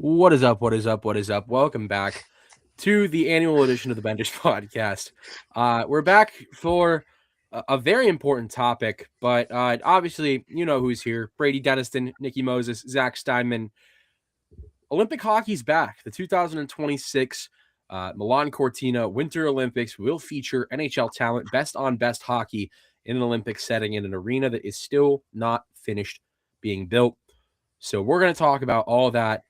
What is up? What is up? What is up? Welcome back to the annual edition of the Benders podcast. We're back for a very important topic, but obviously, you know who's here. Brady Denniston, Nicky Moses, Zack Steinman. Olympic hockey's back. The 2026 Milano Cortina Winter Olympics will feature NHL talent, best on best hockey in an Olympic setting in an arena that is still not finished being built. So we're going to talk about all that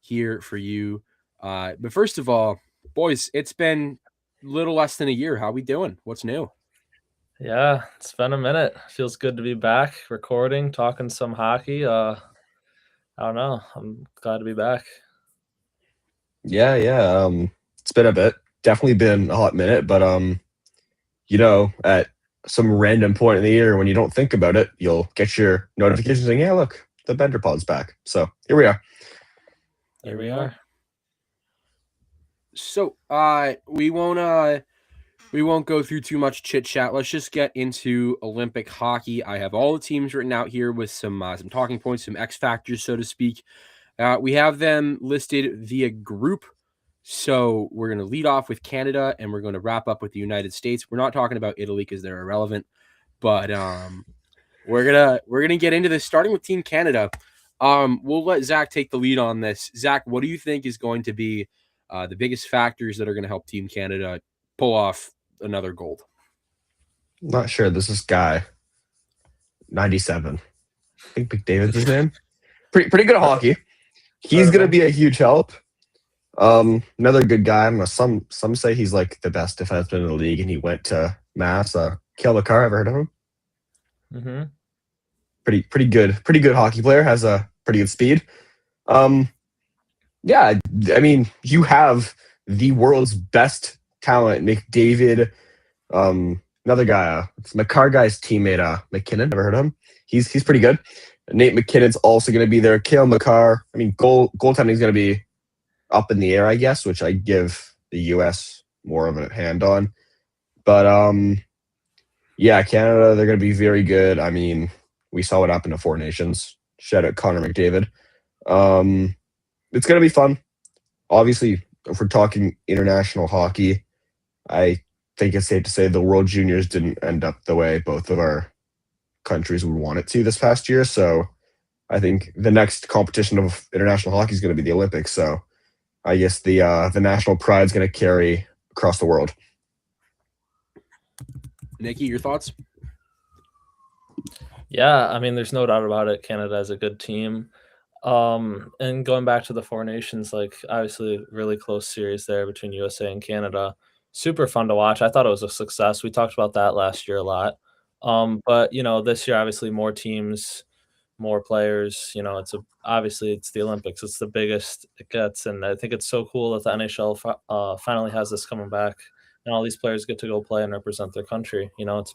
here for you. But first of all, boys, it's been a little less than a year. How we doing? What's new? Yeah, it's been a minute. Feels good to be back recording, talking some hockey. I don't know. I'm glad to be back. Yeah. It's been a bit. Definitely been a hot minute, but at some random point in the year when you don't think about it, you'll get your notification saying, "Yeah, look, the Bender Pod's back." So here we are. Here we are. So we won't go through too much chit chat. Let's just get into Olympic hockey. I have all the teams written out here with some talking points, some X factors, so to speak. We have them listed via group. So we're going to lead off with Canada, and we're going to wrap up with the United States. We're not talking about Italy because they're irrelevant, but we're gonna get into this, starting with Team Canada. We'll let Zack take the lead on this. Zack, what do you think is going to be the biggest factors that are going to help Team Canada pull off another gold? Not sure. This is guy 97. I think McDavid's his name. Pretty good at hockey. He's gonna be a huge help. Another good guy. Some say he's like the best defenseman in the league, and he went to Mass. Cale Makar, ever heard of him? Mm-hmm. Pretty good hockey player. Has a pretty good speed. Yeah, I mean, you have the world's best talent, McDavid. Another guy, it's Makar guy's teammate, McKinnon. Never heard of him? He's pretty good. Nate McKinnon's also going to be there. Cale Makar. I mean, goaltending is going to be up in the air, I guess, which I give the U.S. more of a hand on. But yeah, Canada, they're going to be very good. I mean, we saw what happened to Four Nations. Shout out Connor McDavid. It's going to be fun. Obviously, if we're talking international hockey, I think it's safe to say the World Juniors didn't end up the way both of our countries would want it to this past year. So I think the next competition of international hockey is going to be the Olympics. So I guess the national pride is going to carry across the world. Nicky, your thoughts? Yeah, I mean, there's no doubt about it. Canada is a good team. And going back to the Four Nations, like obviously really close series there between USA and Canada. Super fun to watch. I thought it was a success. We talked about that last year a lot. But this year obviously more teams, more players. Obviously it's the Olympics. It's the biggest it gets, and I think it's so cool that the NHL finally has this coming back, and all these players get to go play and represent their country. It's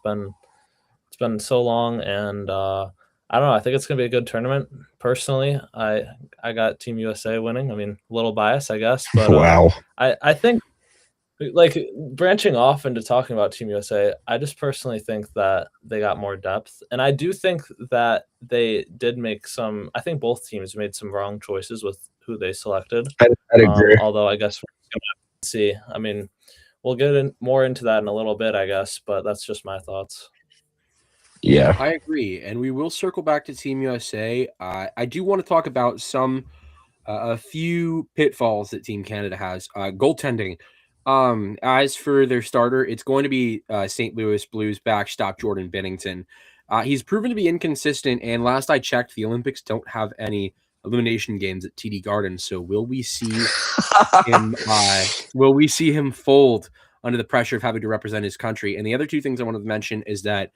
been so long, and I don't know. I think it's gonna be a good tournament. Personally, I got Team USA winning. I mean, a little biased, I guess, but Wow. I think, like, branching off into talking about Team USA, I just personally think that they got more depth, and I do think that they did make some. I think both teams made some wrong choices with who they selected. I'd agree. Although I guess we're gonna have to see. I mean, we'll get more into that in a little bit, I guess, but that's just my thoughts. Yeah. I agree, and we will circle back to Team USA. I do want to talk about a few pitfalls that Team Canada has. Goaltending. As for their starter, it's going to be St. Louis Blues backstop Jordan Binnington. He's proven to be inconsistent, and last I checked, the Olympics don't have any elimination games at TD Garden. So will we see him? Will we see him fold under the pressure of having to represent his country? And the other two things I wanted to mention is that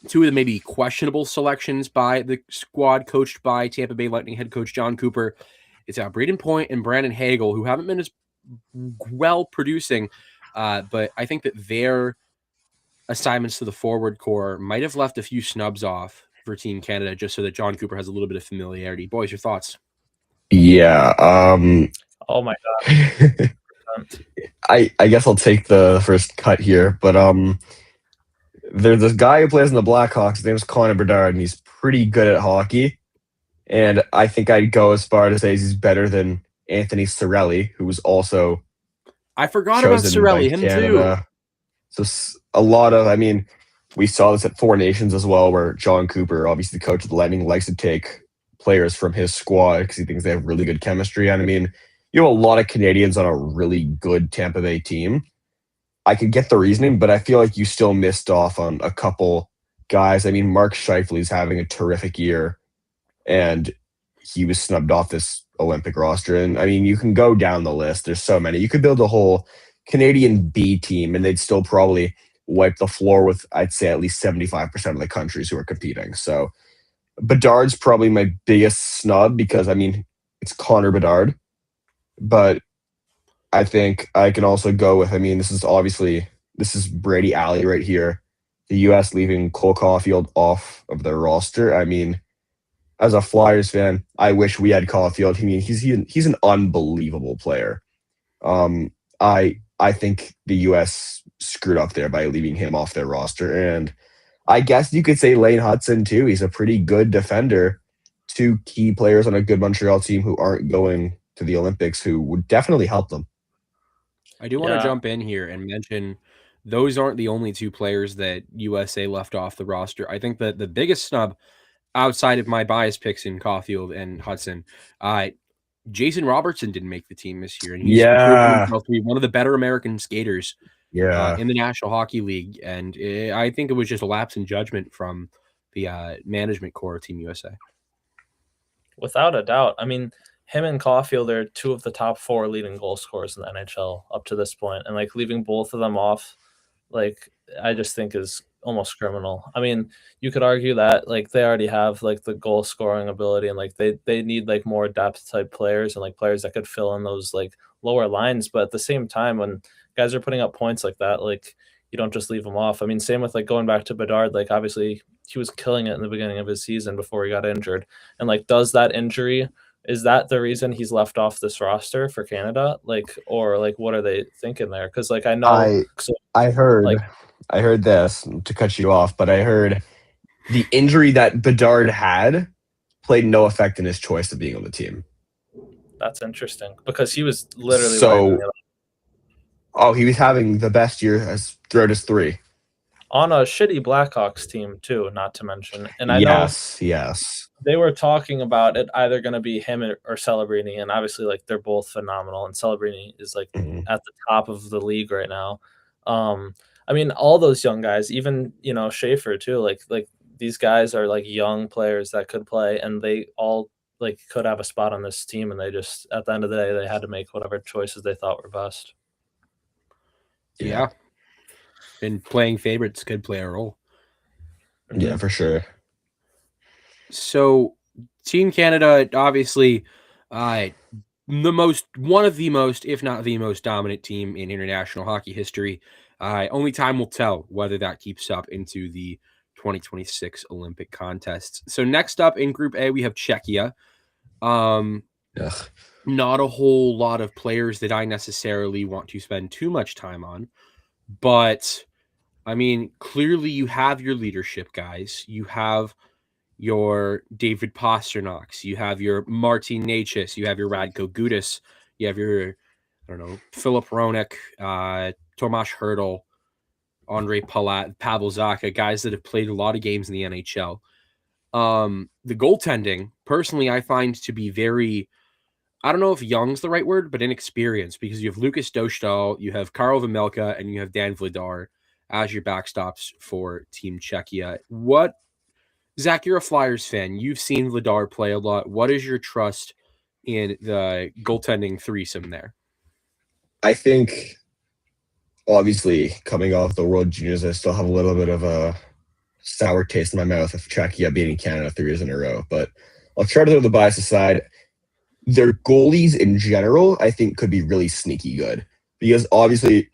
two of the maybe questionable selections by the squad coached by Tampa Bay Lightning head coach John Cooper. It's Braden Point and Brandon Hagel, who haven't been as well producing, but I think that their assignments to the forward core might have left a few snubs off for Team Canada, just so that John Cooper has a little bit of familiarity. Boys, your thoughts? Yeah. Oh my God. I guess I'll take the first cut here, but there's this guy who plays in the Blackhawks. His name is Connor Bedard, and he's pretty good at hockey. And I think I'd go as far to say he's better than Anthony Cirelli, who was also I forgot about chosen by Cirelli, him too. Canada. So a lot of, I mean, we saw this at Four Nations as well, where John Cooper, obviously the coach of the Lightning, likes to take players from his squad because he thinks they have really good chemistry. And I mean, you have a lot of Canadians on a really good Tampa Bay team. I could get the reasoning, but I feel like you still missed off on a couple guys. I mean, Mark Scheifele's having a terrific year, and he was snubbed off this Olympic roster. And I mean, you can go down the list. There's so many. You could build a whole Canadian B team, and they'd still probably wipe the floor with, I'd say, at least 75% of the countries who are competing. So Bedard's probably my biggest snub because, I mean, it's Connor Bedard. But I think I can also go with, I mean, this is Brady Alley right here. The U.S. leaving Cole Caulfield off of their roster. I mean, as a Flyers fan, I wish we had Caulfield. I mean, he's an unbelievable player. I think the U.S. screwed up there by leaving him off their roster. And I guess you could say Lane Hudson, too. He's a pretty good defender. Two key players on a good Montreal team who aren't going to the Olympics who would definitely help them. I do want to jump in here and mention those aren't the only two players that USA left off the roster. I think that the biggest snub outside of my bias picks in Caulfield and Hudson, Jason Robertson didn't make the team this year, and he's proven himself to be one of the better American skaters in the National Hockey League. And I think it was just a lapse in judgment from the management core of Team USA. Without a doubt. I mean, him and Caulfield are two of the top 4 leading goal scorers in the NHL up to this point. And like leaving both of them off, like I just think is almost criminal. I mean, you could argue that like they already have like the goal scoring ability and like they need like more depth type players and like players that could fill in those like lower lines. But at the same time, when guys are putting up points like that, like you don't just leave them off. I mean, same with like going back to Bedard, like obviously he was killing it in the beginning of his season before he got injured. And like, does that injury, is that the reason he's left off this roster for Canada? Like, or like, what are they thinking there? Because like I know, I heard this, to cut you off, but I heard the injury that Bedard had played no effect in his choice of being on the team. That's interesting because he was literally he was having the best year throughout his 3 on a shitty Blackhawks team too, not to mention. And I know they were talking about it either going to be him or Celebrini, and obviously like they're both phenomenal, and Celebrini is like at the top of the league right now. I mean, all those young guys, even Schaefer too. Like these guys are like young players that could play, and they all like could have a spot on this team. And they just at the end of the day, they had to make whatever choices they thought were best. Yeah, and playing favorites could play a role. Yeah, for sure. So, Team Canada, obviously, one of the most, if not the most dominant team in international hockey history. Only time will tell whether that keeps up into the 2026 Olympic contests. So next up in Group A, we have Czechia. Not a whole lot of players that I necessarily want to spend too much time on, but I mean, clearly you have your leadership guys. You have your David Pasternoks, you have your Martin Necas, you have your Radko Gudas, you have your, Philip Hronek, Tomáš Hertl, Ondrej Palat, Pavel Zacha, guys that have played a lot of games in the NHL. The goaltending, personally, I find to be very, I don't know if young's the right word, but inexperienced, because you have Lukas Dostal, you have Karel Vejmelka, and you have Dan Vladar as your backstops for Team Czechia. Zach, you're a Flyers fan. You've seen Vladar play a lot. What is your trust in the goaltending threesome there? I think, obviously, coming off the World Juniors, I still have a little bit of a sour taste in my mouth of Czechia beating Canada 3 years in a row. But I'll try to throw the bias aside. Their goalies in general, I think, could be really sneaky good. Because, obviously,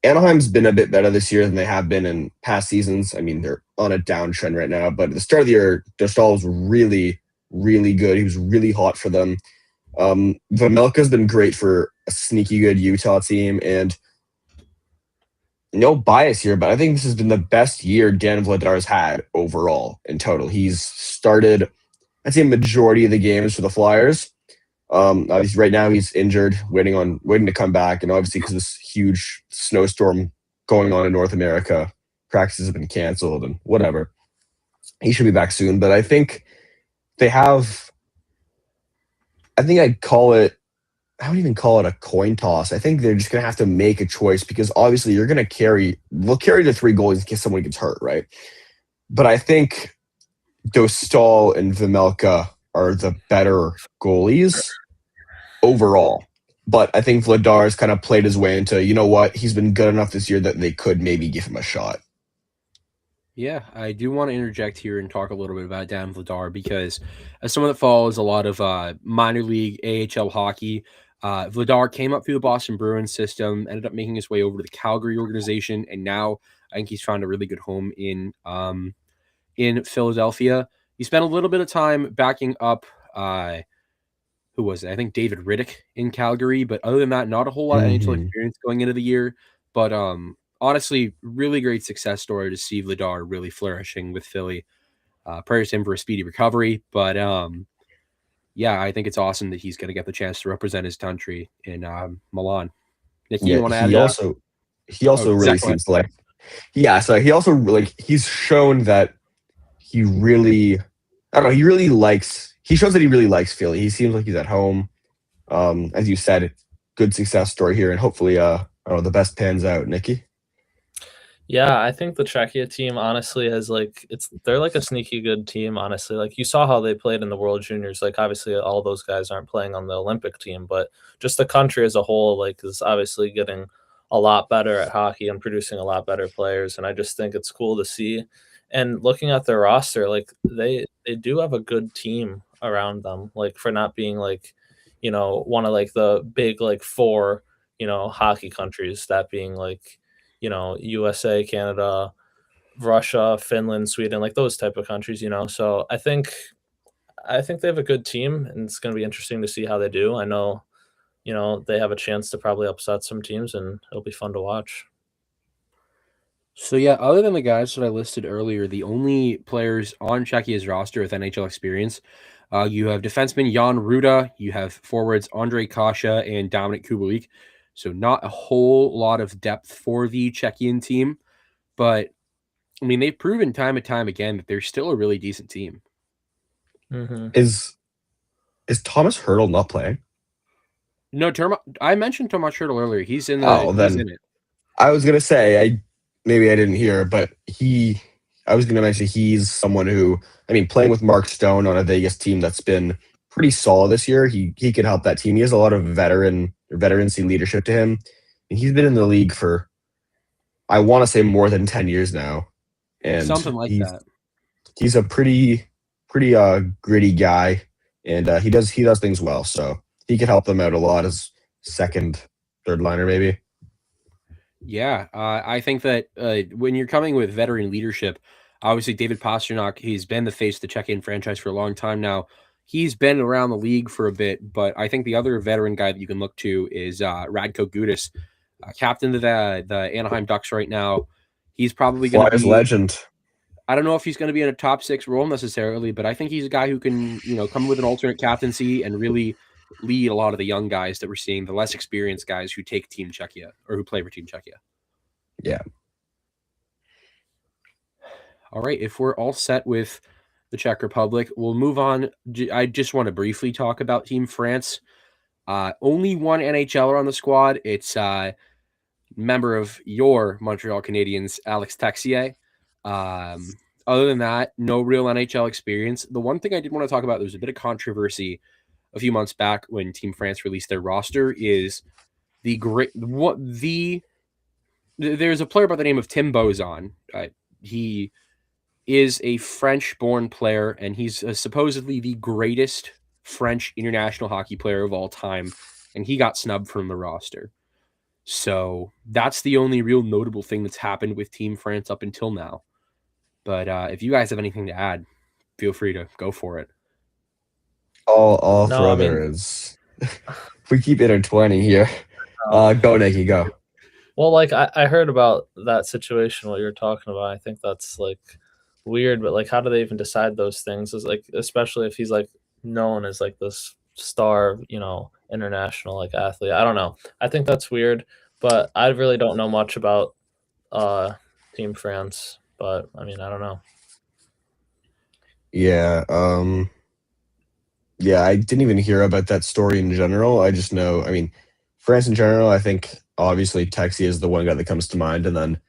Anaheim's been a bit better this year than they have been in past seasons. I mean, they're on a downtrend right now. But at the start of the year, Dostal was really, really good. He was really hot for them. Vejmelka's been great for a sneaky good Utah team. And no bias here, but I think this has been the best year Dan Vladar's had overall in total. He's started I'd say majority of the games for the Flyers. Obviously, right now he's injured, waiting to come back, and obviously because this huge snowstorm going on in North America, practices have been canceled and whatever. He should be back soon, but I think they have. I think I'd call it. I wouldn't even call it a coin toss. I think they're just gonna have to make a choice because obviously you're gonna carry. We'll carry the 3 goalies in case someone gets hurt, right? But I think Dostal and Vimelka are the better goalies overall. But I think Vladar's kind of played his way into, you know what, he's been good enough this year that they could maybe give him a shot. Yeah, I do want to interject here and talk a little bit about Dan Vladar because as someone that follows a lot of minor league AHL hockey, Vladar came up through the Boston Bruins system, ended up making his way over to the Calgary organization, and now I think he's found a really good home in Philadelphia. He spent a little bit of time backing up who was it? I think David Riddick in Calgary, but other than that, not a whole lot of NHL experience going into the year. But honestly, really great success story to see Vladar really flourishing with Philly. Prayers to him for a speedy recovery. But yeah, I think it's awesome that he's going to get the chance to represent his country in Milan. Nicky, you want to add? He also really seems like, so he also he's shown that he really, I don't know, he shows that he really likes Philly. He seems like he's at home. As you said, good success story here, and hopefully, the best pans out. Nicky? Yeah, I think the Czechia team honestly they're like a sneaky good team, honestly. Like you saw how they played in the World Juniors. Like obviously all those guys aren't playing on the Olympic team, but just the country as a whole is obviously getting a lot better at hockey and producing a lot better players. And I just think it's cool to see. And looking at their roster, they do have a good team around them, for not being one of the big 4 hockey countries, that being USA, Canada, Russia, Finland, Sweden, those type of countries. So I think they have a good team, and it's going to be interesting to see how they do. I know they have a chance to probably upset some teams, and it'll be fun to watch. So yeah, other than the guys that I listed earlier, the only players on Czechia's roster with NHL experience, you have defenseman Jan Ruda, you have forwards Andre Kasha and Dominik Kubalik. So not a whole lot of depth for the Czechian team, but I mean they've proven time and time again that they're still a really decent team. Mm-hmm. Is Thomas Hertl not playing? No, I mentioned Thomas Hertl earlier. He's in he's in it. I was gonna say maybe I didn't hear, but I was going to mention he's someone who, I mean, playing with Mark Stone on a Vegas team that's been pretty solid this year, he could help that team. He has a lot of veterancy leadership to him, and he's been in the league for, I want to say, more than 10 years now. And something like that. He's a pretty gritty guy, and he does things well. So he could help them out a lot as second, third liner maybe. Yeah, I think that when you're coming with veteran leadership, obviously David Pastrnak, he's been the face of the Czechian franchise for a long time now. He's been around the league for a bit, but I think the other veteran guy that you can look to is Radko Gudas, captain of the Anaheim Ducks right now. He's probably going to be legend. I don't know if he's going to be in a top 6 role necessarily, but I think he's a guy who can, come with an alternate captaincy and really lead a lot of the young guys that we're seeing, the less experienced guys who take Team Czechia or who play for Team Czechia. Yeah. All right. If we're all set with the Czech Republic, we'll move on. I just want to briefly talk about Team France. Only one NHLer on the squad. It's member of your Montreal Canadiens, Alex Texier. Other than that, no real NHL experience. The one thing I did want to talk about, there was a bit of controversy a few months back when Team France released their roster, is there's a player by the name of Tim Bozon. He is a French-born player, and he's supposedly the greatest French international hockey player of all time, and he got snubbed from the roster. So that's the only real notable thing that's happened with Team France up until now. But if you guys have anything to add, feel free to go for it. All there is. If we keep intertwining here, go Nicky, go. Well, I heard about that situation, what you're talking about. I think that's weird. But like, how do they even decide those things? Is like, especially if he's like known as like this star, international like athlete. I don't know. I think that's weird, but I really don't know much about Team France. But I mean, I don't know. Yeah. Yeah, I didn't even hear about that story in general. I just know, I mean, France in general, I think obviously Texie is the one guy that comes to mind, and then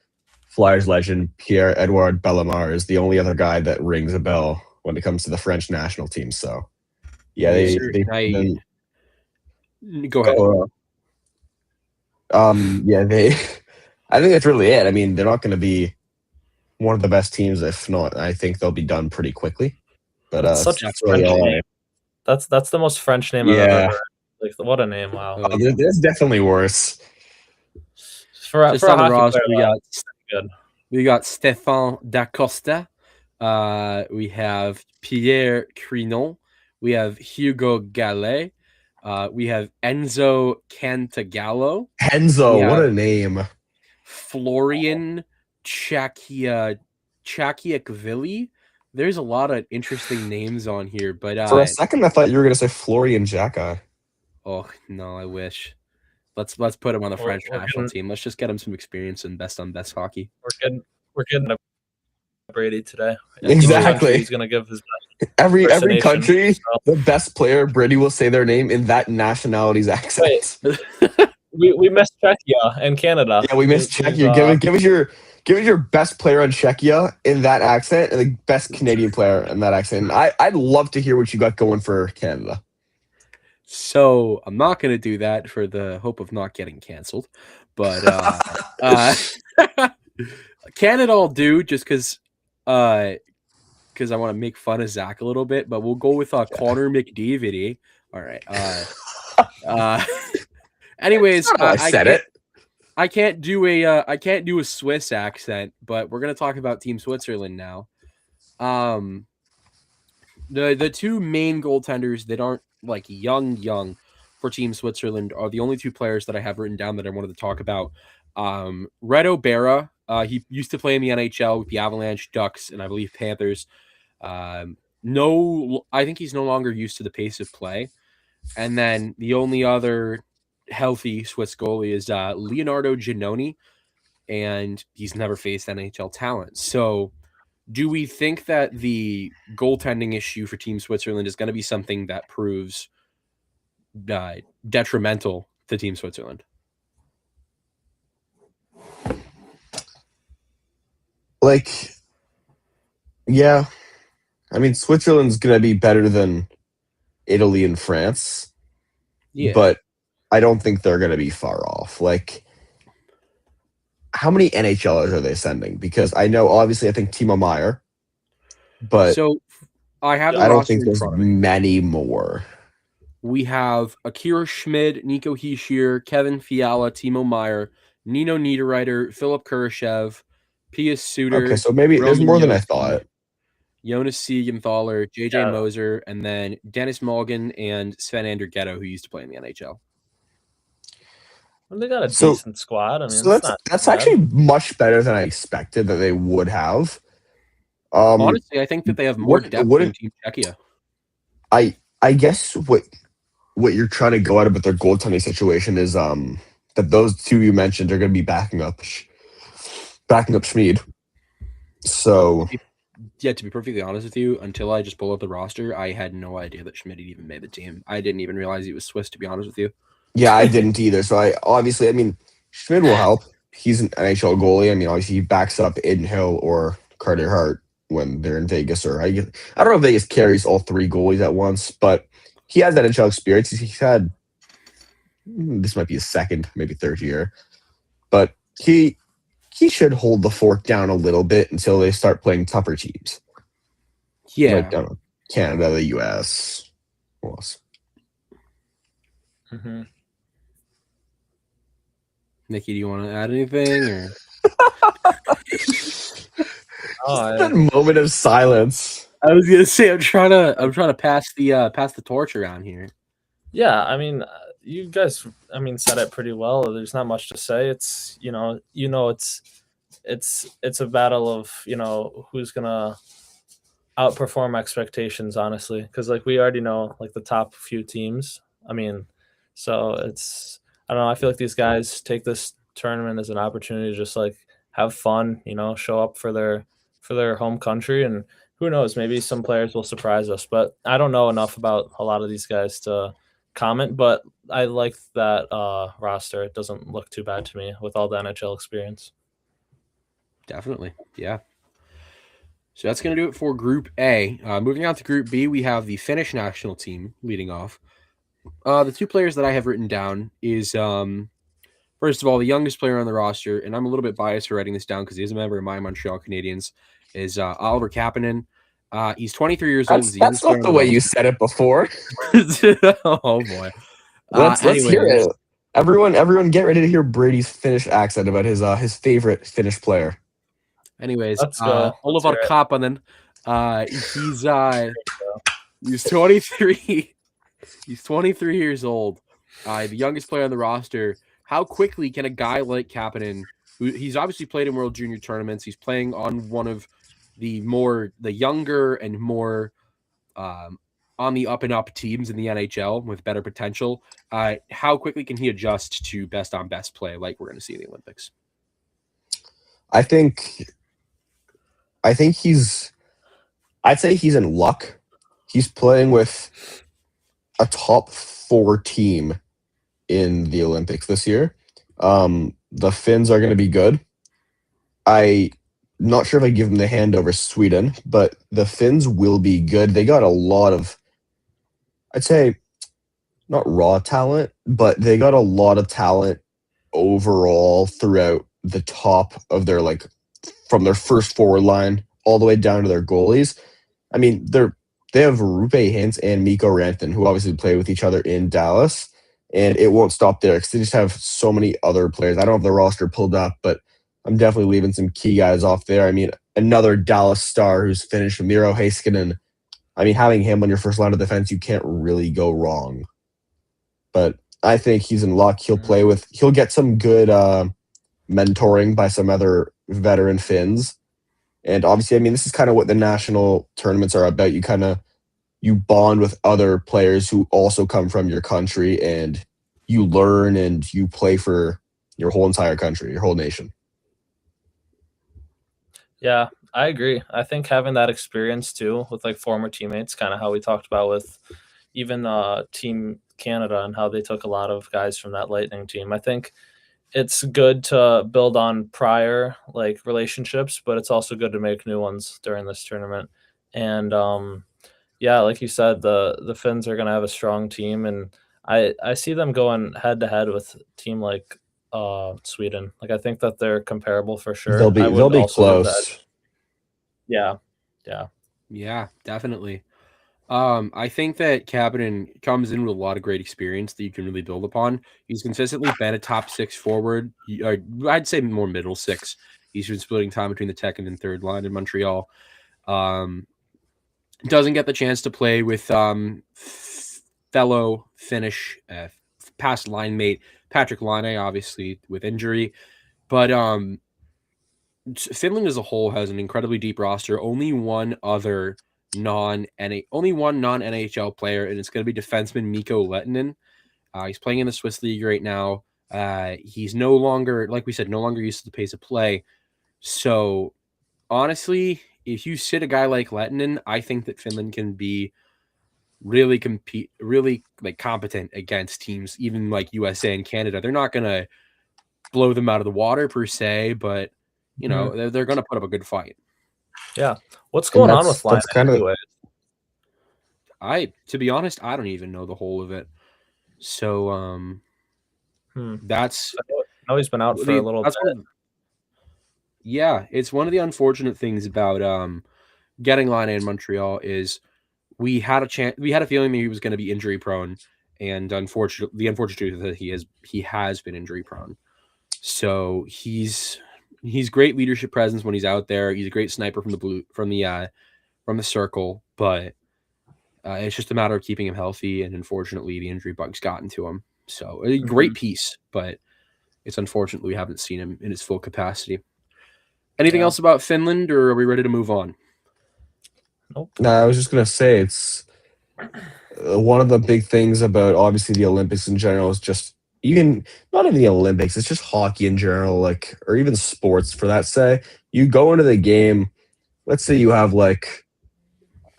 Flyers legend Pierre-Edouard Bellemare is the only other guy that rings a bell when it comes to the French national team. So, yeah, Yes, sir. then Go ahead. yeah, I think that's really it. I mean, they're not going to be one of the best teams. If not, I think they'll be done pretty quickly. But That's such a that's really French all. name. That's the most French name I've ever Yeah, heard. Like, what a name! Wow. Oh, yeah. there's definitely worse. For Just a on the hockey roster, player, good. we got Stéphane Dacosta. We have Pierre Crinon. We have Hugo Gallet. We have Enzo Cantagallo. Enzo, Yeah. what a name. Florian Chakiakvili. There's a lot of interesting names on here, but For a second, I thought you were going to say Florian Xhaka. oh no, I wish. Let's put him on the French We're national getting- team. Let's just get him some experience in best on best hockey. We're getting a Brady today. Exactly. He's gonna give his best. Every Impersonation, country, so. the best player, Brady will say their name in that nationality's accent. We missed Czechia and Canada. Yeah, we missed Czechia. Give us your best player on Czechia in that accent, and the best Canadian player in that accent. I'd love to hear what you got going for Canada. So I'm not going to do that for the hope of not getting canceled, but Canada I'll do just because I want to make fun of Zack a little bit. But we'll go with Connor McDavid. All right. Anyways, I said it. I can't do a Swiss accent, but we're gonna talk about Team Switzerland now. The two main goaltenders that aren't like young for Team Switzerland are the only two players that I have written down that I wanted to talk about. Reto Berra, he used to play in the NHL with the Avalanche, Ducks, and I believe Panthers. I think he's no longer used to the pace of play. And then the only other healthy Swiss goalie is Leonardo Giannoni, and he's never faced NHL talent. So do we think that the goaltending issue for Team Switzerland is going to be something that proves detrimental to Team Switzerland? Like, yeah. I mean, Switzerland's going to be better than Italy and France. Yeah. But I don't think they're going to be far off. Like, how many NHLers are they sending? Because I know, obviously, I think Timo Meier, but so I don't think there's many more. We have Akira Schmid, Nico Hischier, Kevin Fiala, Timo Meier, Nino Niederreiter, Philip Kurashev, Pius Suter. Okay, so maybe there's more than I thought. Jonas Siegenthaler, JJ Moser, and then Dennis Morgan and Sven Andergetto, who used to play in the NHL. Well, they got a decent squad. I mean, so that's actually much better than I expected that they would have. Honestly, I think that they have more depth than Team Czechia. I guess what you're trying to go at about their goaltending situation is that those two you mentioned are going to be backing up Schmid. So yeah, to be perfectly honest with you, until I just pulled up the roster, I had no idea that Schmid even made the team. I didn't even realize he was Swiss, to be honest with you. Yeah, I didn't either. So I mean, Schmid will help. He's an NHL goalie. I mean, obviously he backs up Aiden Hill or Carter Hart when they're in Vegas, or I don't know if Vegas carries all three goalies at once, but he has that NHL experience. He's had, this might be his second, maybe third year, but he should hold the fort down a little bit until they start playing tougher teams. Yeah. Like Canada, the US. Who else? Mm-hmm. Nicky, do you want to add anything? Or? That moment of silence. I was gonna say I'm trying to pass the torch around here. Yeah, I mean, you guys, said it pretty well. There's not much to say. It's it's it's a battle of, you know, who's gonna outperform expectations, honestly, because like we already know like the top few teams. I mean, so it's, I don't know. I feel like these guys take this tournament as an opportunity to just like have fun, you know, show up for their home country, and who knows, maybe some players will surprise us. But I don't know enough about a lot of these guys to comment. But I like that roster. It doesn't look too bad to me with all the NHL experience. Definitely, yeah. So that's going to do it for Group A. Moving on to Group B, we have the Finnish national team leading off. The two players that I have written down is, first of all, the youngest player on the roster, and I'm a little bit biased for writing this down because he is a member of my Montreal Canadiens, is Oliver Kapanen. He's 23 years old. That's not the way you said it before. Oh, boy. Let's hear it. Everyone get ready to hear Brady's Finnish accent about his favorite Finnish player. Anyways, Let's go. Oliver Kapanen, he's 23. He's 23 years old. The youngest player on the roster. How quickly can a guy like Kapanen, who he's obviously played in World Junior tournaments, he's playing on one of the younger and more on the up and up teams in the NHL with better potential. How quickly can he adjust to best on best play like we're going to see in the Olympics? I'd say he's in luck. He's playing with a top 4 team in the Olympics this year. The Finns are going to be good. I'm not sure if I give them the hand over Sweden, but the Finns will be good. They got a lot of, I'd say, not raw talent, but they got a lot of talent overall throughout the top of their, like, from their first forward line all the way down to their goalies. I mean, they have Rupe Hintz and Mikko Rantanen, who obviously play with each other in Dallas, and it won't stop there because they just have so many other players. I don't have the roster pulled up, but I'm definitely leaving some key guys off there. I mean, another Dallas star who's finished, Miro Heiskanen. I mean, having him on your first line of defense, you can't really go wrong. But I think he's in luck. He'll get some good mentoring by some other veteran Finns. And obviously, I mean, this is kind of what the national tournaments are about. You bond with other players who also come from your country, and you learn and you play for your whole entire country, your whole nation. Yeah, I agree. I think having that experience too with like former teammates, kind of how we talked about with even Team Canada and how they took a lot of guys from that Lightning team. I think it's good to build on prior like relationships, but it's also good to make new ones during this tournament. And yeah, like you said, the Finns are going to have a strong team, and I see them going head to head with a team like Sweden. Like I think that they're comparable for sure. They'll be close. Yeah, definitely. I think that Kapanen comes in with a lot of great experience that you can really build upon. He's consistently been a top 6 forward. I'd say more middle 6. He's been splitting time between the second and third line in Montreal. Doesn't get the chance to play with fellow Finnish past line mate Patrick Laine, obviously with injury. But Finland as a whole has an incredibly deep roster. Only one non-NHL player, and it's going to be defenseman Mikko Lehtinen. He's playing in the Swiss League right now. He's no longer, like we said, used to the pace of play. So honestly, if you sit a guy like Lehtinen, I think that Finland can be really like competent against teams even like USA and Canada. They're not going to blow them out of the water per se, but you know, they're going to put up a good fight. Yeah. What's going on with Laine? To be honest, I don't even know the whole of it. So that's I know he's been out for a little bit. Yeah, it's one of the unfortunate things about getting Laine in Montreal is we had a feeling that he was going to be injury prone, and the unfortunate truth is that he has been injury prone. So he's great leadership presence when he's out there. He's a great sniper from the circle, but it's just a matter of keeping him healthy, and unfortunately the injury bug's gotten to him. So a great piece, but it's unfortunate we haven't seen him in his full capacity. Anything Yeah. else about Finland, or are we ready to move on? Nope. No, I was just gonna say it's one of the big things about obviously the Olympics in general is just even not even the Olympics, it's just hockey in general, like or even sports for that say. You go into the game, let's say you have like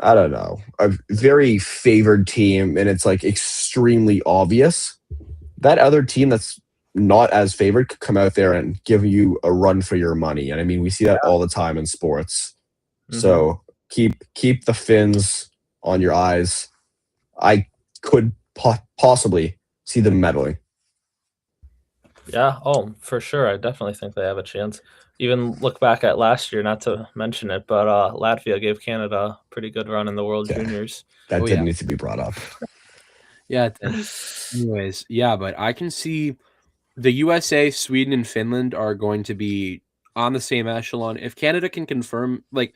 I don't know, a very favored team and it's like extremely obvious. That other team that's not as favored could come out there and give you a run for your money. And I mean we see that all the time in sports. So keep the fins on your eyes. I could possibly see them meddling. Yeah. Oh, for sure. I definitely think they have a chance. Even look back at last year, not to mention it, but Latvia gave Canada a pretty good run in the World Yeah. Juniors. That Oh, didn't yeah. need to be brought up. Yeah. Anyways, yeah, but I can see the USA, Sweden, and Finland are going to be on the same echelon. If Canada can confirm, like,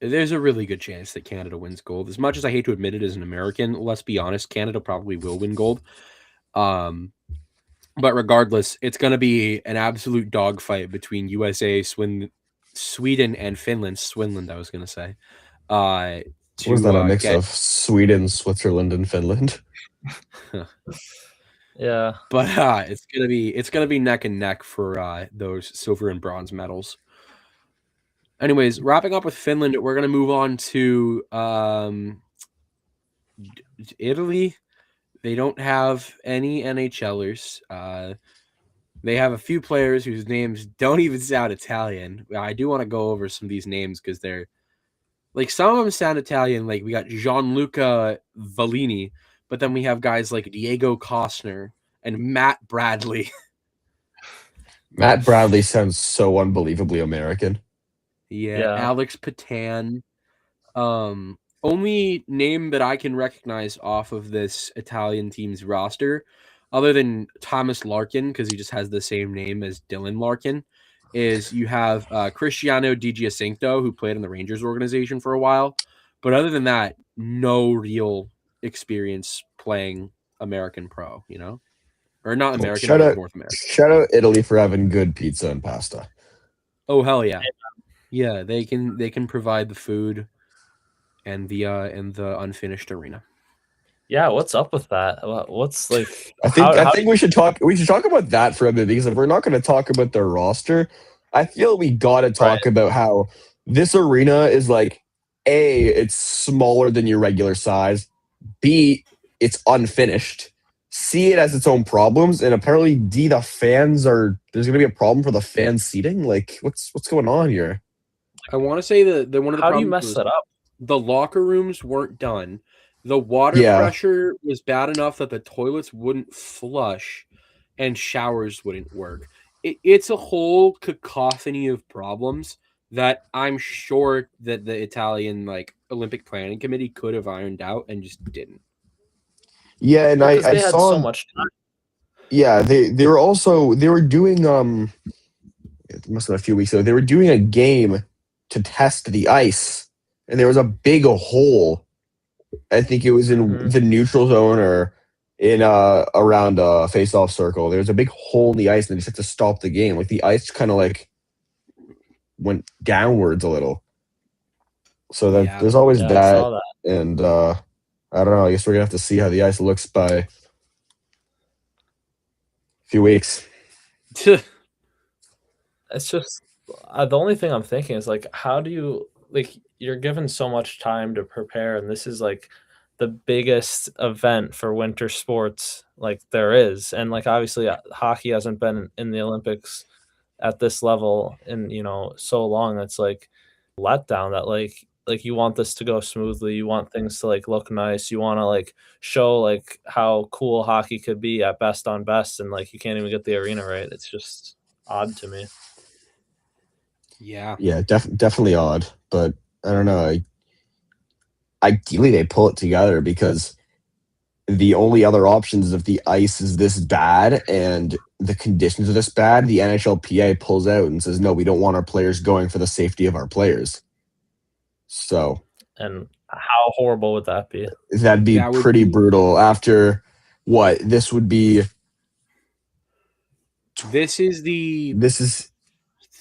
there's a really good chance that Canada wins gold. As much as I hate to admit it as an American, let's be honest, Canada probably will win gold. But regardless, it's going to be an absolute dogfight between USA, Sweden, and Finland. Swinland, I was going to say. What is that a mix of Sweden, Switzerland, and Finland? Yeah. But it's gonna be neck and neck for those silver and bronze medals. Anyways, wrapping up with Finland, we're gonna move on to Italy. They don't have any NHLers. They have a few players whose names don't even sound Italian. I do want to go over some of these names because they're like some of them sound Italian. Like we got Gianluca Vallini, but then we have guys like Diego Costner and Matt Bradley. Matt Bradley sounds so unbelievably American. Yeah, Alex Patan. Only name that I can recognize off of this Italian team's roster, other than Thomas Larkin, because he just has the same name as Dylan Larkin, is you have Cristiano Di Giacinto, who played in the Rangers organization for a while. But other than that, no real experience playing American pro, you know? Or not American, but North American. Shout out Italy for having good pizza and pasta. Oh, hell yeah. Yeah, they can provide the food and the unfinished arena. Yeah, what's up with that? What's like? I think we should talk about that for a bit because if we're not going to talk about their roster, I feel we got to talk about how this arena is like A, it's smaller than your regular size. B, it's unfinished. C, it has its own problems, and apparently D, there's going to be a problem for the fan seating. Like, what's going on here? I want to say that one of the how problems do you mess that up? The locker rooms weren't done. The water pressure was bad enough that the toilets wouldn't flush and showers wouldn't work. It's a whole cacophony of problems that I'm sure that the Italian Olympic Planning Committee could have ironed out and just didn't. Yeah, and I had saw so much time. Yeah, they were doing it must have been a few weeks ago. They were doing a game to test the ice, and there was a big hole. I think it was in the neutral zone or in around a face-off circle. There was a big hole in the ice, and they just had to stop the game. Like the ice kind of like went downwards a little. So that there's always I saw that. And I don't know. I guess we're gonna have to see how the ice looks by a few weeks. It's just the only thing I'm thinking is like, how do you you're given so much time to prepare, and this is like the biggest event for winter sports like there is, and like obviously hockey hasn't been in the Olympics at this level in so long. It's like letdown that like you want this to go smoothly, you want things to like look nice, you want to like show like how cool hockey could be at best on best, and like you can't even get the arena right. It's just odd to me. Yeah, definitely odd, but I don't know. Ideally, they pull it together because the only other options if the ice is this bad and the conditions are this bad, the NHLPA pulls out and says, no, we don't want our players going for the safety of our players. So, and how horrible would that be? That'd be pretty brutal. After what? This is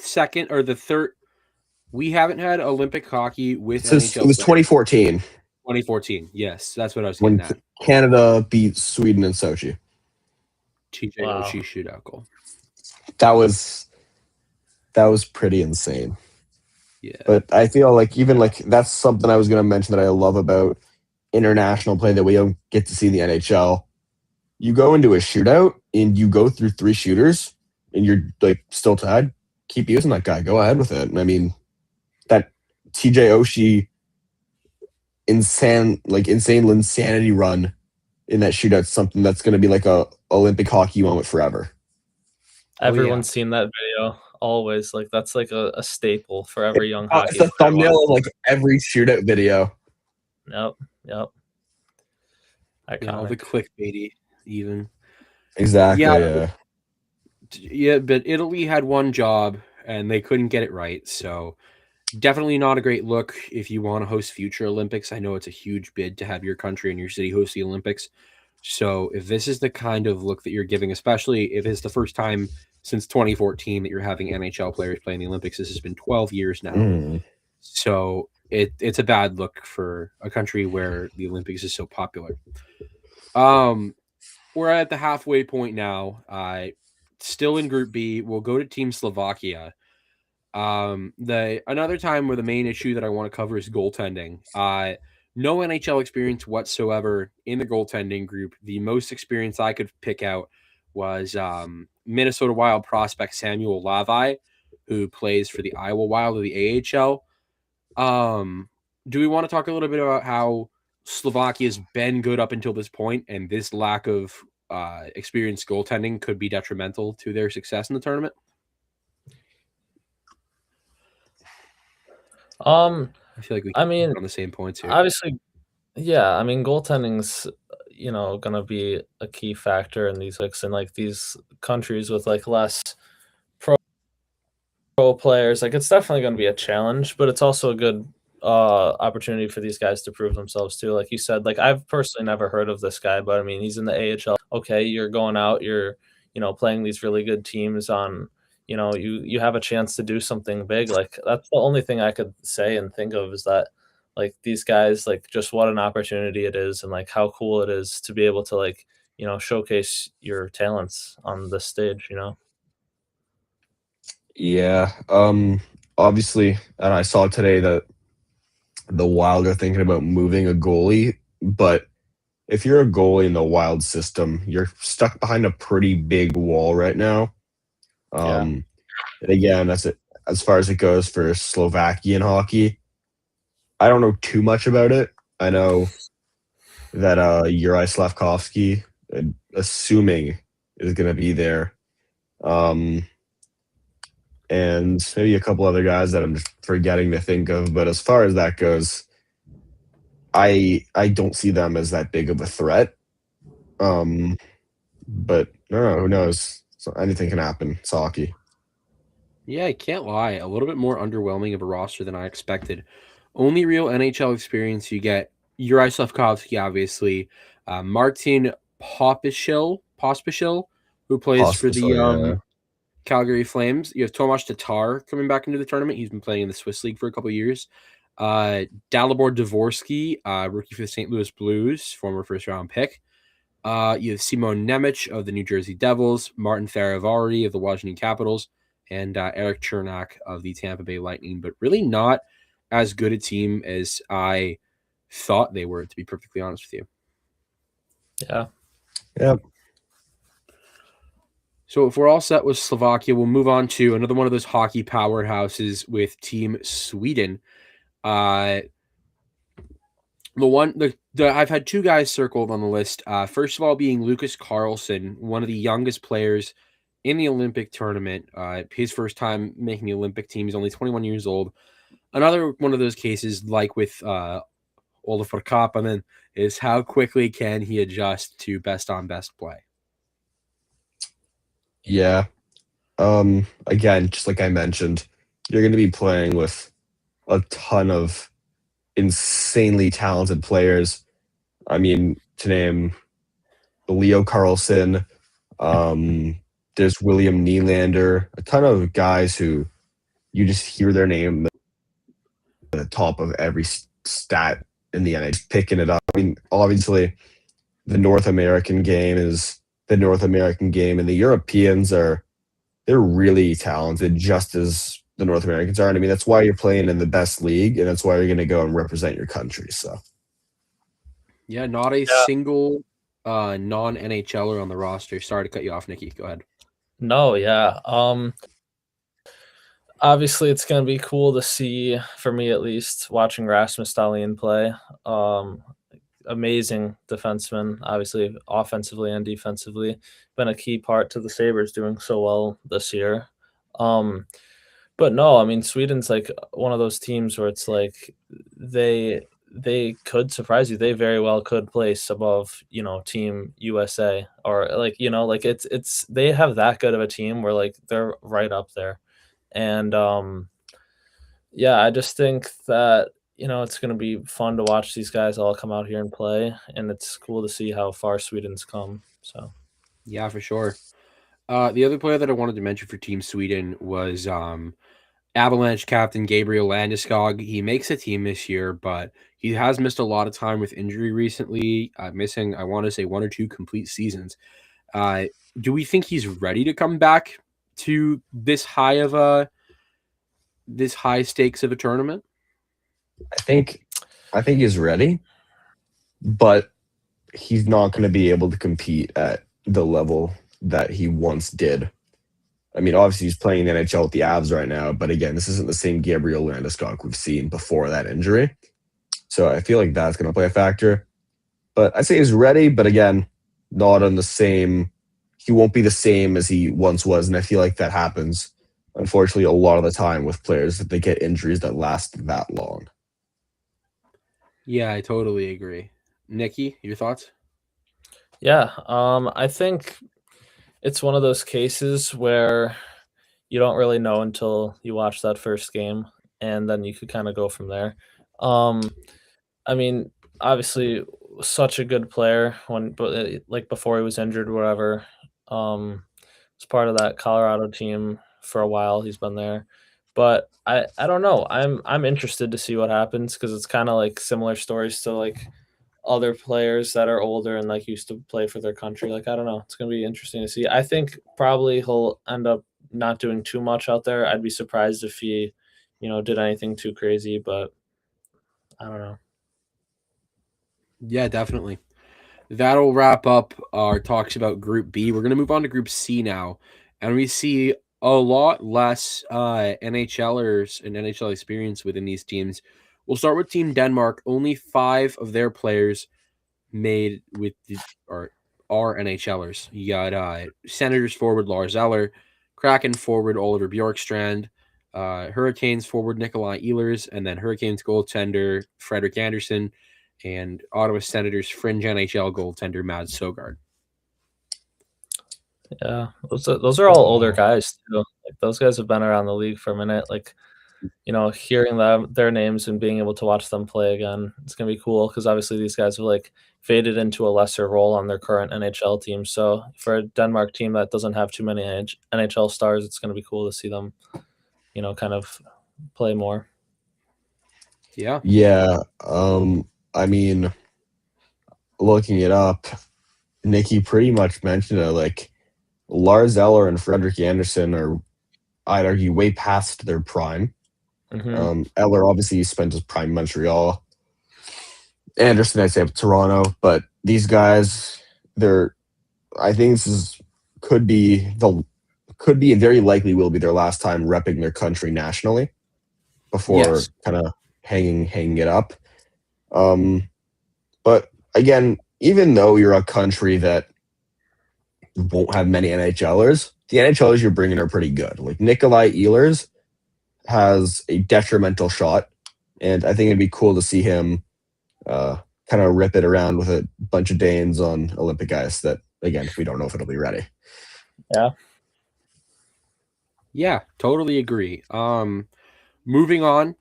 second or the third. We haven't had Olympic hockey with Since NHL. it was players. 2014. 2014. Yes, that's what I was when getting at. Canada beat Sweden in Sochi. TJ Wow. Oshie shootout goal. That was pretty insane. Yeah. But I feel like even like that's something I was going to mention that I love about international play that we don't get to see in the NHL. You go into a shootout and you go through 3 shooters and you're like still tied. Keep using that guy. Go ahead with it. I mean, that TJ Oshie insane insanity run in that shootout, something that's going to be like a Olympic hockey moment forever. Everyone's seen that video. Always, like that's like a staple for every young hockey. It's the thumbnail of like every shootout video. Yep. All the clickbaity, even. Exactly. Yeah. But Italy had one job and they couldn't get it right. So definitely not a great look if you want to host future Olympics. I know it's a huge bid to have your country and your city host the Olympics. So if this is the kind of look that you're giving, especially if it's the first time since 2014 that you're having NHL players playing the Olympics, this has been 12 years now. So it's a bad look for a country where the Olympics is so popular. We're at the halfway point now. Still in Group B. We'll go to Team Slovakia. Another time where the main issue that I want to cover is goaltending. No NHL experience whatsoever in the goaltending group. The most experience I could pick out was Minnesota Wild prospect Samuel Lavai, who plays for the Iowa Wild of the AHL. Do we want to talk a little bit about how Slovakia has been good up until this point, and this lack of experienced goaltending could be detrimental to their success in the tournament? I feel like we're on the same points here. Obviously, yeah. I mean, goaltending's gonna be a key factor in these like these countries with like less pro players. Like it's definitely gonna be a challenge, but it's also a good opportunity for these guys to prove themselves too. Like you said, like I've personally never heard of this guy, but I mean he's in the AHL. Okay, you're going out, you're playing these really good teams on. You have a chance to do something big. Like that's the only thing I could say and think of is that like these guys, like just what an opportunity it is and like how cool it is to be able to like, showcase your talents on this stage, Yeah. Obviously, and I saw today that the Wild are thinking about moving a goalie, but if you're a goalie in the Wild system, you're stuck behind a pretty big wall right now. And again, that's it. As far as it goes for Slovakian hockey, I don't know too much about it. I know that Juraj Slavkovsky, assuming, is going to be there, and maybe a couple other guys that I'm just forgetting to think of. But as far as that goes, I don't see them as that big of a threat. But no, who knows? So anything can happen. It's hockey. Yeah, I can't lie. A little bit more underwhelming of a roster than I expected. Only real NHL experience you get, Juraj Slavkovsky, obviously. Martin Pospisil, who plays for the Calgary Flames. You have Tomáš Tatar coming back into the tournament. He's been playing in the Swiss League for a couple of years. Dalibor Dvorsky, rookie for the St. Louis Blues, former first-round pick. You have Simon Nemec of the New Jersey Devils, Martin Faravari of the Washington Capitals, and Eric Chernak of the Tampa Bay Lightning, but really not as good a team as I thought they were, to be perfectly honest with you. Yeah. Yep. So if we're all set with Slovakia, we'll move on to another one of those hockey powerhouses with Team Sweden. I've had two guys circled on the list. First of all, being Lucas Carlsson, one of the youngest players in the Olympic tournament. His first time making the Olympic team. He's only 21 years old. Another one of those cases, like with Olafur Kapanen, is how quickly can he adjust to best on best play? Yeah. Again, just like I mentioned, you're going to be playing with a ton of insanely talented players. I mean, to name Leo Carlsson, there's William Nylander, a ton of guys who you just hear their name at the top of every stat in the NHL, picking it up. I mean, obviously, the North American game is the North American game, and the Europeans they're really talented, just as the North Americans are. And I mean, that's why you're playing in the best league, and that's why you're going to go and represent your country. So, Yeah, not a single non-NHLer on the roster. Sorry to cut you off, Nicky. Go ahead. No, yeah. Obviously, it's going to be cool to see, for me at least, watching Rasmus Dahlin play. Amazing defenseman, obviously, offensively and defensively. Been a key part to the Sabres doing so well this year. But no, I mean, Sweden's like one of those teams where it's like they could surprise you. They very well could place above, Team USA, or like, like it's they have that good of a team where like they're right up there. And yeah, I just think that it's going to be fun to watch these guys all come out here and play, and it's cool to see how far Sweden's come. So yeah, for sure. The other player that I wanted to mention for Team Sweden was Avalanche captain Gabriel Landeskog. He makes a team this year, but he has missed a lot of time with injury recently, missing, I want to say, 1 or 2 complete seasons. Do we think he's ready to come back to this high stakes of a tournament? I think he's ready, but he's not going to be able to compete at the level that he once did. I mean, obviously he's playing in the NHL with the Avs right now, but again, this isn't the same Gabriel Landeskog we've seen before that injury. So I feel like that's going to play a factor. But I'd say he's ready, but again, not on the same. He won't be the same as he once was, and I feel like that happens, unfortunately, a lot of the time with players that they get injuries that last that long. Yeah, I totally agree. Nicky, your thoughts? yeah, I think it's one of those cases where you don't really know until you watch that first game, and then you could kind of go from there. I mean, obviously, such a good player like before he was injured, or whatever. Was part of that Colorado team for a while. He's been there, but I don't know. I'm interested to see what happens, because it's kind of like similar stories to like other players that are older and like used to play for their country. Like, I don't know. It's gonna be interesting to see. I think probably he'll end up not doing too much out there. I'd be surprised if he, did anything too crazy, but I don't know. Yeah, definitely. That'll wrap up our talks about Group B. We're going to move on to Group C now, and we see a lot less NHLers and NHL experience within these teams. We'll start with Team Denmark. Only 5 of their players made with are NHLers. You got Senators forward Lars Eller, Kraken forward Oliver Bjorkstrand, Hurricanes forward Nikolai Ehlers, and then Hurricanes goaltender Frederik Andersen, and Ottawa Senators fringe NHL goaltender Mads Sogard. Yeah, those are all older guys too. Like, those guys have been around the league for a minute. Like, hearing their names and being able to watch them play again, it's gonna be cool, because obviously these guys have like faded into a lesser role on their current NHL team. So for a Denmark team that doesn't have too many NHL stars, it's gonna be cool to see them, kind of play more. Yeah. Yeah. I mean, looking it up, Nicky pretty much mentioned it. Like, Lars Eller and Frederik Andersen are, I'd argue, way past their prime. Eller obviously spent his prime in Montreal. Anderson, I'd say, Toronto. But these guys, I think this could be and very likely will be their last time repping their country nationally before kind of hanging it up. But again, even though you're a country that won't have many NHLers, the NHLers you're bringing are pretty good. Like, Nikolai Ehlers has a detrimental shot, and I think it'd be cool to see him kind of rip it around with a bunch of Danes on Olympic ice that, again, we don't know if it'll be ready. Yeah, totally agree. Moving on,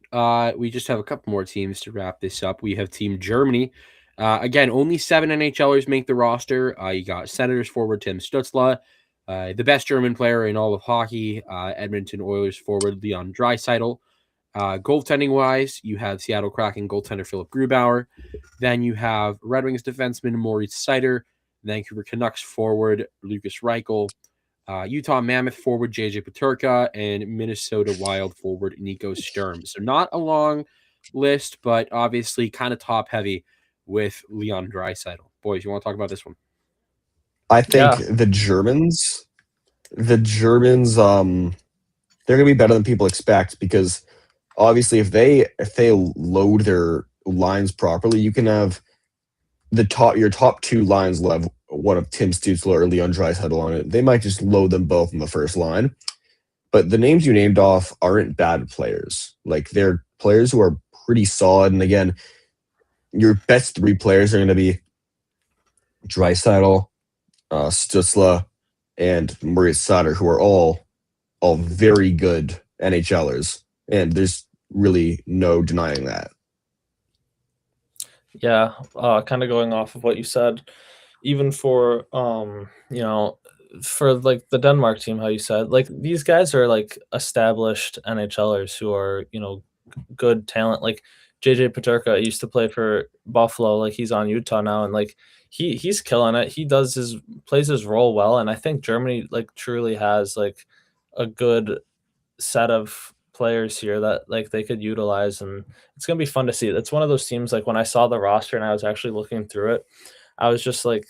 we just have a couple more teams to wrap this up. We have Team Germany. Again, only 7 NHLers make the roster. You got Senators forward Tim Stutzla, The best German player in all of hockey, Edmonton Oilers forward Leon Draisaitl. Goaltending-wise, you have Seattle Kraken goaltender Philip Grubauer. Then you have Red Wings defenseman Maurice Seider, Vancouver Canucks forward Lucas Reichel, Utah Mammoth forward JJ Peterka, and Minnesota Wild forward Nico Sturm. So not a long list, but obviously kind of top-heavy with Leon Draisaitl. Boys, you want to talk about this one? I think the Germans, they're going to be better than people expect because obviously if they load their lines properly, you can have your top two lines will have one of Tim Stützle or Leon Draisaitl on it. They might just load them both in the first line. But the names you named off aren't bad players. Like, they're players who are pretty solid. And again, your best three players are going to be Draisaitl, Stützle, and Maurice Seider, who are all very good NHLers. And there's really no denying that. Yeah, kind of going off of what you said, even for for like the Denmark team, how you said, like, these guys are like established NHLers who are, good talent. Like JJ Peterka used to play for Buffalo, like he's on Utah now, and like he's killing it. He plays his role well, and I think Germany like truly has like a good set of players here that like they could utilize, and it's gonna be fun to see. It's one of those teams, like when I saw the roster and I was actually looking through it, I was just like,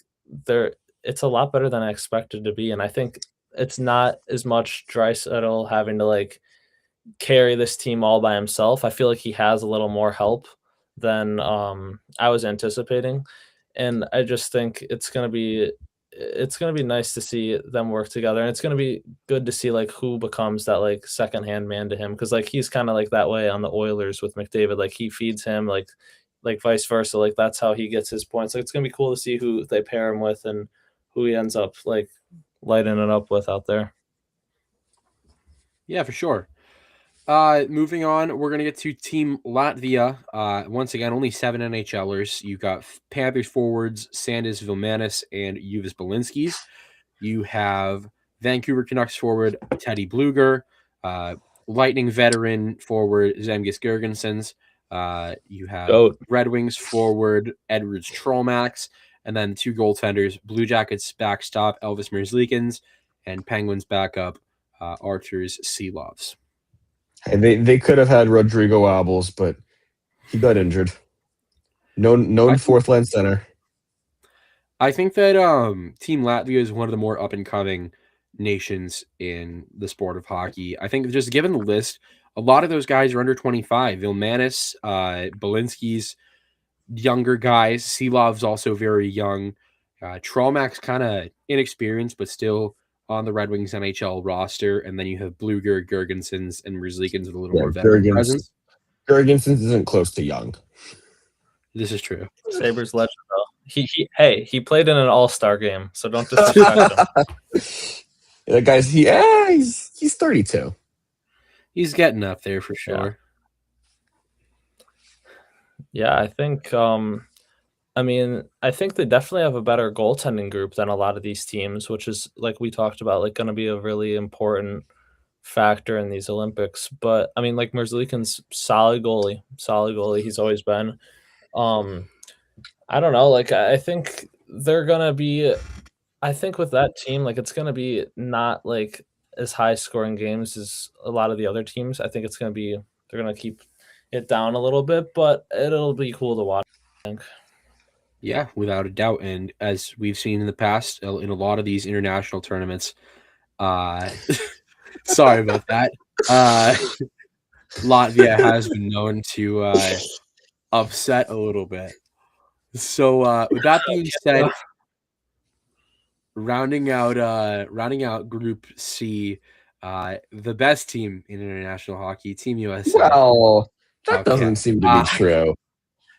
it's a lot better than I expected to be. And I think it's not as much Draisaitl having to like carry this team all by himself. I feel like he has a little more help than I was anticipating, and I just think it's gonna be nice to see them work together, and it's gonna be good to see like who becomes that like second-hand man to him, because like he's kind of like that way on the Oilers with McDavid. Like he feeds him, like vice versa. Like that's how he gets his points. Like it's gonna be cool to see who they pair him with and who he ends up like lighting it up with out there. Yeah, for sure. Moving on, we're gonna get to Team Latvia. Once again, only 7 NHLers. You got Panthers forwards Sandis Vilmanis and Juvis Belinskis. You have Vancouver Canucks forward Teddy Bluger, Lightning veteran forward Zemgus Girgensons. You have Red Wings forward Edwards Trollmax, and then 2 goaltenders, Blue Jackets backstop Elvis Merzlikins, and Penguins backup Arturs Silovs. And they could have had Rodrigo Abels, but he got injured. Known fourth line center. I think that Team Latvia is one of the more up and coming nations in the sport of hockey. I think just given the list, a lot of those guys are under 25. Vilmanis, Belinski's younger guys. Silov's also very young. Trollmax kind of inexperienced, but still on the Red Wings NHL roster. And then you have Bluger, Girgensons, and Merzlikins with a little more veteran presence. Girgensons isn't close to young. This is true. Sabres legend, though. He played in an all-star game, so don't disrespect him. That guy's he's 32. He's getting up there for sure. Yeah, I think I think they definitely have a better goaltending group than a lot of these teams, which is, like we talked about, like going to be a really important factor in these Olympics. But I mean, like Merzlikins, solid goalie. He's always been. I don't know. Like I think they're gonna be. I think with that team, like it's gonna be not like as high scoring games as a lot of the other teams. I think they're gonna keep it down a little bit, but it'll be cool to watch, I think. Yeah, without a doubt. And as we've seen in the past, in a lot of these international tournaments, sorry about that. Latvia has been known to upset a little bit. So with that being said, rounding out Group C, the best team in international hockey, Team USA. Well, that doesn't seem to be true.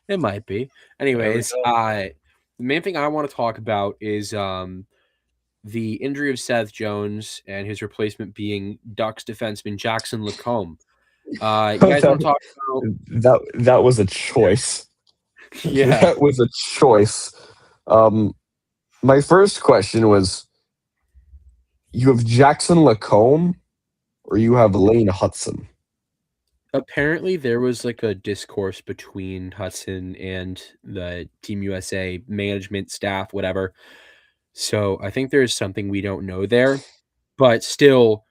It might be. Anyways, the main thing I want to talk about is the injury of Seth Jones and his replacement being Ducks defenseman Jackson Lacombe. You guys want to talk about that was a choice. Yeah, that was a choice. My first question was, You have Jackson Lacombe, or you have Lane Hudson. Apparently, there was like a discourse between Hudson and the Team USA management staff, whatever. So I think there's something we don't know there, but still,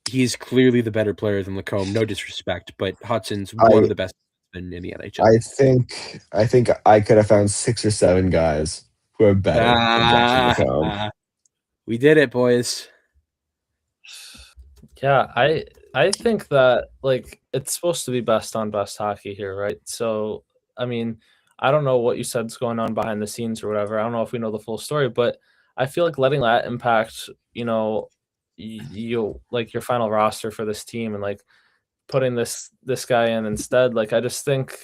he's clearly the better player than Lacombe. No disrespect, but Hudson's one of the best in the NHL. I think I could have found 6 or 7 guys who are better than Jackson Lacombe. We did it, boys. Yeah, I think that like it's supposed to be best on best hockey here, right? So I mean, I don't know what you said's going on behind the scenes or whatever. I don't know if we know the full story, but I feel like letting that impact, you like your final roster for this team and like putting this guy in instead. Like I just think,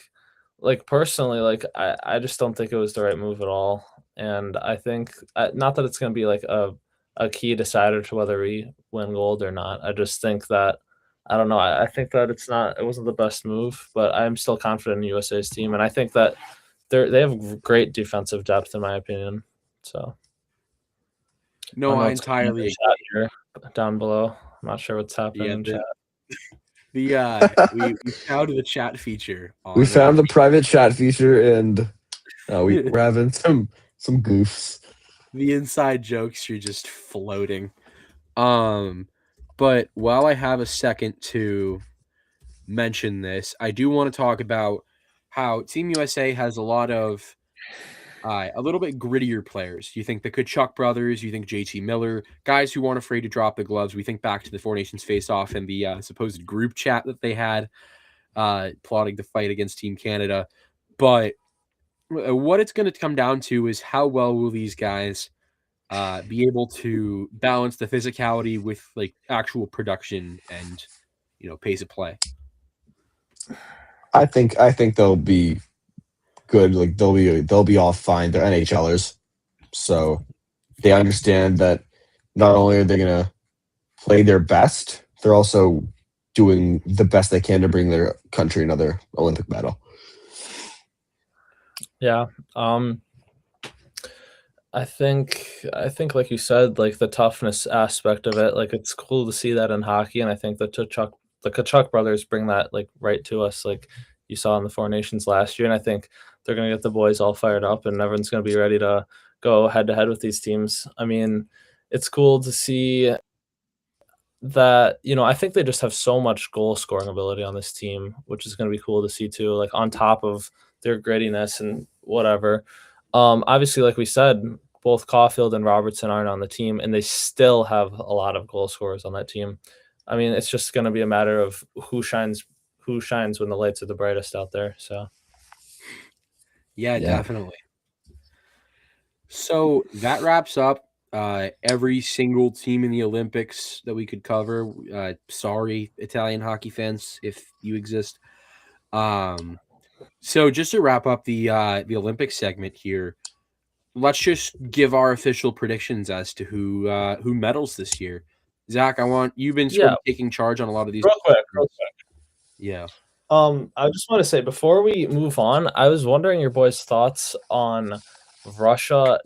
like personally, like I just don't think it was the right move at all. And I think not that it's going to be like a key decider to whether we win gold or not. I just think that I don't know. I think that it wasn't the best move, but I'm still confident in USA's team, and I think that they have great defensive depth in my opinion. So no, I what's going on in entirely the chat here down below. I'm not sure what's happening in chat. we found the chat feature. We found the private chat feature, and we're having some goofs. The inside jokes are just floating. But while I have a second to mention this, I do want to talk about how Team USA has a lot of a little bit grittier players. You think the Kachuk brothers, you think JT Miller, guys who aren't afraid to drop the gloves. We think back to the Four Nations face-off and the supposed group chat that they had plotting to fight against Team Canada. But what it's going to come down to is how well will these guys be able to balance the physicality with like actual production and pace of play. I think they'll be good. Like they'll be all fine. They're NHLers, so they understand that not only are they gonna play their best, they're also doing the best they can to bring their country another Olympic medal. Yeah. I think like you said, like the toughness aspect of it, like it's cool to see that in hockey, and I think the Kachuk brothers bring that like right to us, like you saw in the Four Nations last year, and I think they're gonna get the boys all fired up, and everyone's gonna be ready to go head to head with these teams. I mean, it's cool to see that, I think they just have so much goal scoring ability on this team, which is going to be cool to see too, like on top of their grittiness and whatever. Obviously, like we said, both Caulfield and Robertson aren't on the team, and they still have a lot of goal scorers on that team. I mean, it's just going to be a matter of who shines when the lights are the brightest out there. So, yeah. Definitely. So that wraps up every single team in the Olympics that we could cover. Sorry, Italian hockey fans, if you exist. So just to wrap up the Olympic segment here, let's just give our official predictions as to who medals this year. Zach, you've been sort of taking charge on a lot of these. Real quick. Yeah. I just want to say before we move on, I was wondering your boys' thoughts on Russia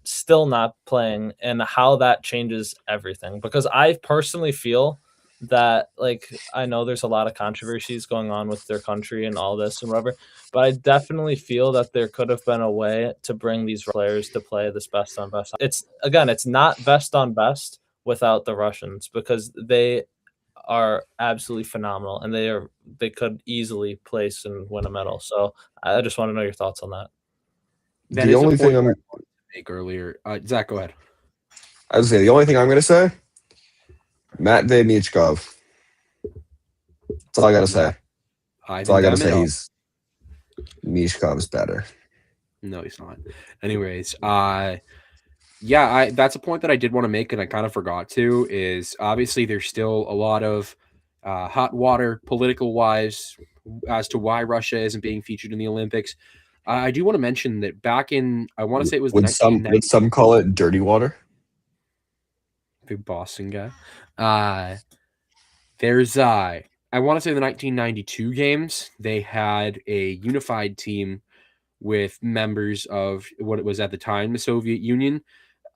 still not playing and how that changes everything. Because I personally feel that, like, I know there's a lot of controversies going on with their country and all this and whatever, but I definitely feel that there could have been a way to bring these players to play this best on best. It's not best on best without the Russians, because they are absolutely phenomenal, and they could easily place and win a medal. So I just want to know your thoughts on that. The only thing I'm make earlier, Zach, go ahead. I was say the only thing I'm going to say, Matvey Michkov. That's all I got to say. That's all I got to say. Michkov's better. No, he's not. Anyways, that's a point that I did want to make, and I kind of forgot to, is obviously there's still a lot of hot water political-wise as to why Russia isn't being featured in the Olympics. I do want to mention that back in, I want to say it was would some call it dirty water? Big Boston guy. There's, I want to say the 1992 games, they had a unified team with members of what it was at the time, the Soviet Union.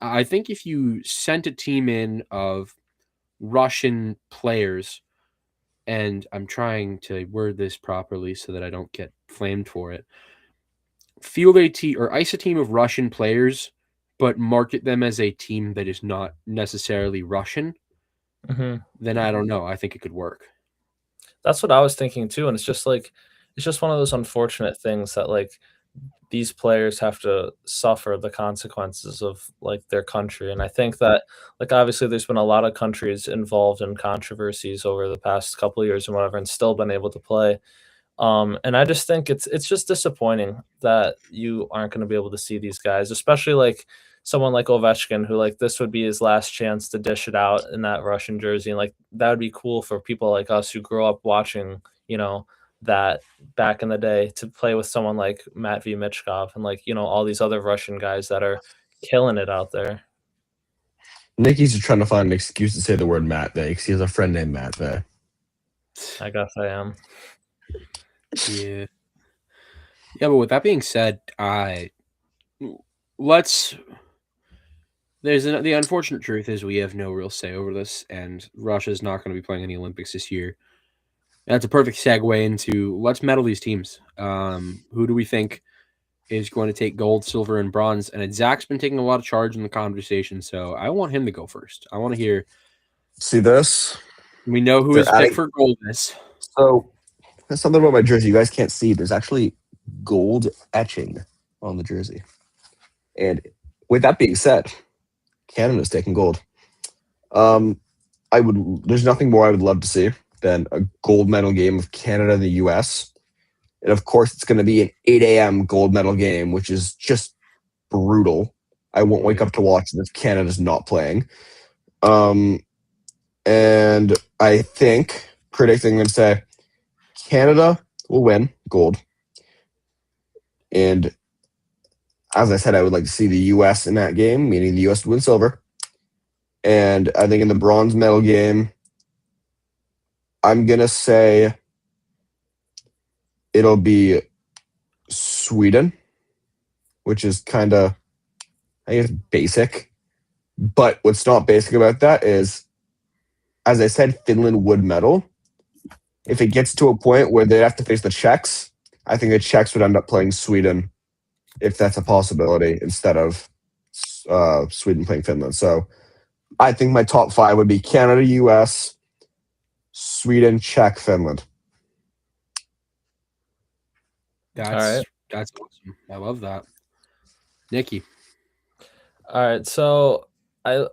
I think if you sent a team in of Russian players, and I'm trying to word this properly so that I don't get flamed for it. Field a team or ice a team of Russian players, but market them as a team that is not necessarily Russian, then I don't know. I think it could work. That's what I was thinking too, and it's just one of those unfortunate things that these players have to suffer the consequences of their country. And I think that obviously there's been a lot of countries involved in controversies over the past couple of years and whatever, and still been able to play. And I just think it's just disappointing that you aren't going to be able to see these guys, especially someone like Ovechkin, who this would be his last chance to dish it out in that Russian jersey, and that would be cool for people like us who grew up watching, that back in the day, to play with someone like Matvey Michkov and all these other Russian guys that are killing it out there. Nicky's just trying to find an excuse to say the word Matvey because he has a friend named Matvey. I guess I am. Yeah. Yeah, but with that being said, let's. The unfortunate truth is we have no real say over this, and Russia's not going to be playing in the Olympics this year. That's a perfect segue into let's medal these teams. Who do we think is going to take gold, silver, and bronze? And Zack's been taking a lot of charge in the conversation, so I want him to go first. I want to hear. See this? We know who his pick for gold is. So there's something about my jersey you guys can't see. There's actually gold etching on the jersey. And with that being said, Canada's taking gold. There's nothing more I would love to see than a gold medal game of Canada and the US. And of course, it's going to be an 8 a.m. gold medal game, which is just brutal. I won't wake up to watch it if Canada's not playing. And I think, predicting, I'm going to say Canada will win gold. And as I said, I would like to see the U.S. in that game, meaning the U.S. would win silver. And I think in the bronze medal game, I'm going to say it'll be Sweden, which is kind of, I guess, basic. But what's not basic about that is, as I said, Finland would medal. If it gets to a point where they have to face the Czechs, I think the Czechs would end up playing Sweden, if that's a possibility, instead of Sweden playing Finland. So I think my top 5 would be Canada, US, Sweden, Czech, Finland. That's awesome. I love that. Nicky. All right, so I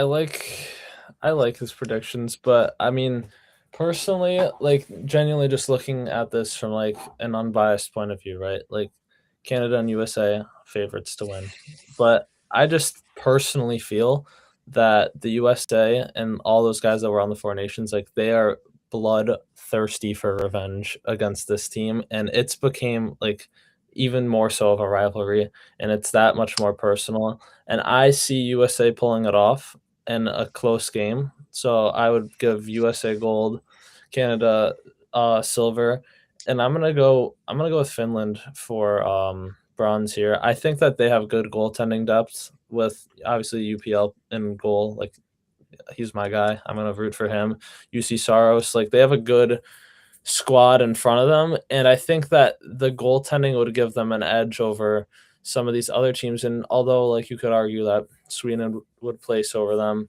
like his predictions, but I mean, personally, genuinely just looking at this from an unbiased point of view, right? Canada and USA favorites to win. But I just personally feel that the USA and all those guys that were on the Four Nations, they are bloodthirsty for revenge against this team, and it's became even more so of a rivalry, and it's that much more personal. And I see USA pulling it off in a close game. So I would give USA gold, Canada silver, and I'm gonna go with Finland for bronze here. I think that they have good goaltending depth with obviously UPL in goal. He's my guy. I'm gonna root for him. UC Saros, they have a good squad in front of them, and I think that the goaltending would give them an edge over some of these other teams. And although you could argue that Sweden would place over them,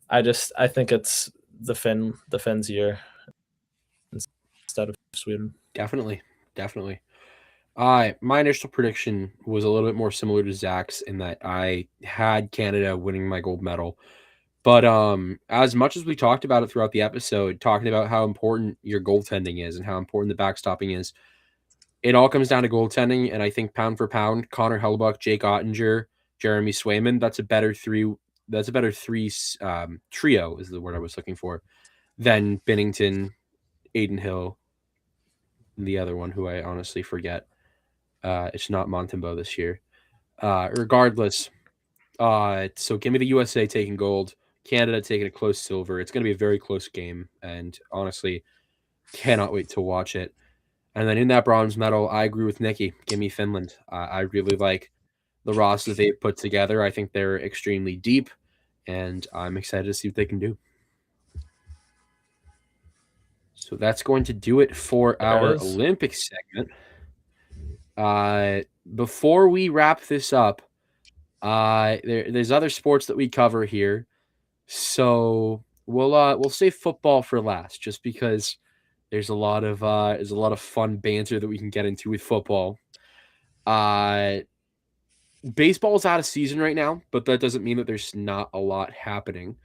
I think it's the Finns year instead of Sweden. Definitely. My initial prediction was a little bit more similar to Zack's in that I had Canada winning my gold medal. But as much as we talked about it throughout the episode, talking about how important your goaltending is and how important the backstopping is, it all comes down to goaltending. And I think pound for pound, Connor Hellebuyck, Jake Ottinger, Jeremy Swayman, that's a better three trio is the word I was looking for, than Binnington, Aiden Hill, and the other one who I honestly forget. It's not Montembeau this year. Regardless, so give me the USA taking gold, Canada taking a close silver. It's going to be a very close game, and honestly, cannot wait to watch it. And then in that bronze medal, I agree with Nicky. Give me Finland. I really like the roster they've put together. I think they're extremely deep, and I'm excited to see what they can do. So that's going to do it for our Olympic segment. Before we wrap this up, there's other sports that we cover here, so we'll save football for last, just because there's a lot of fun banter that we can get into with football. Baseball's out of season right now, but that doesn't mean that there's not a lot happening.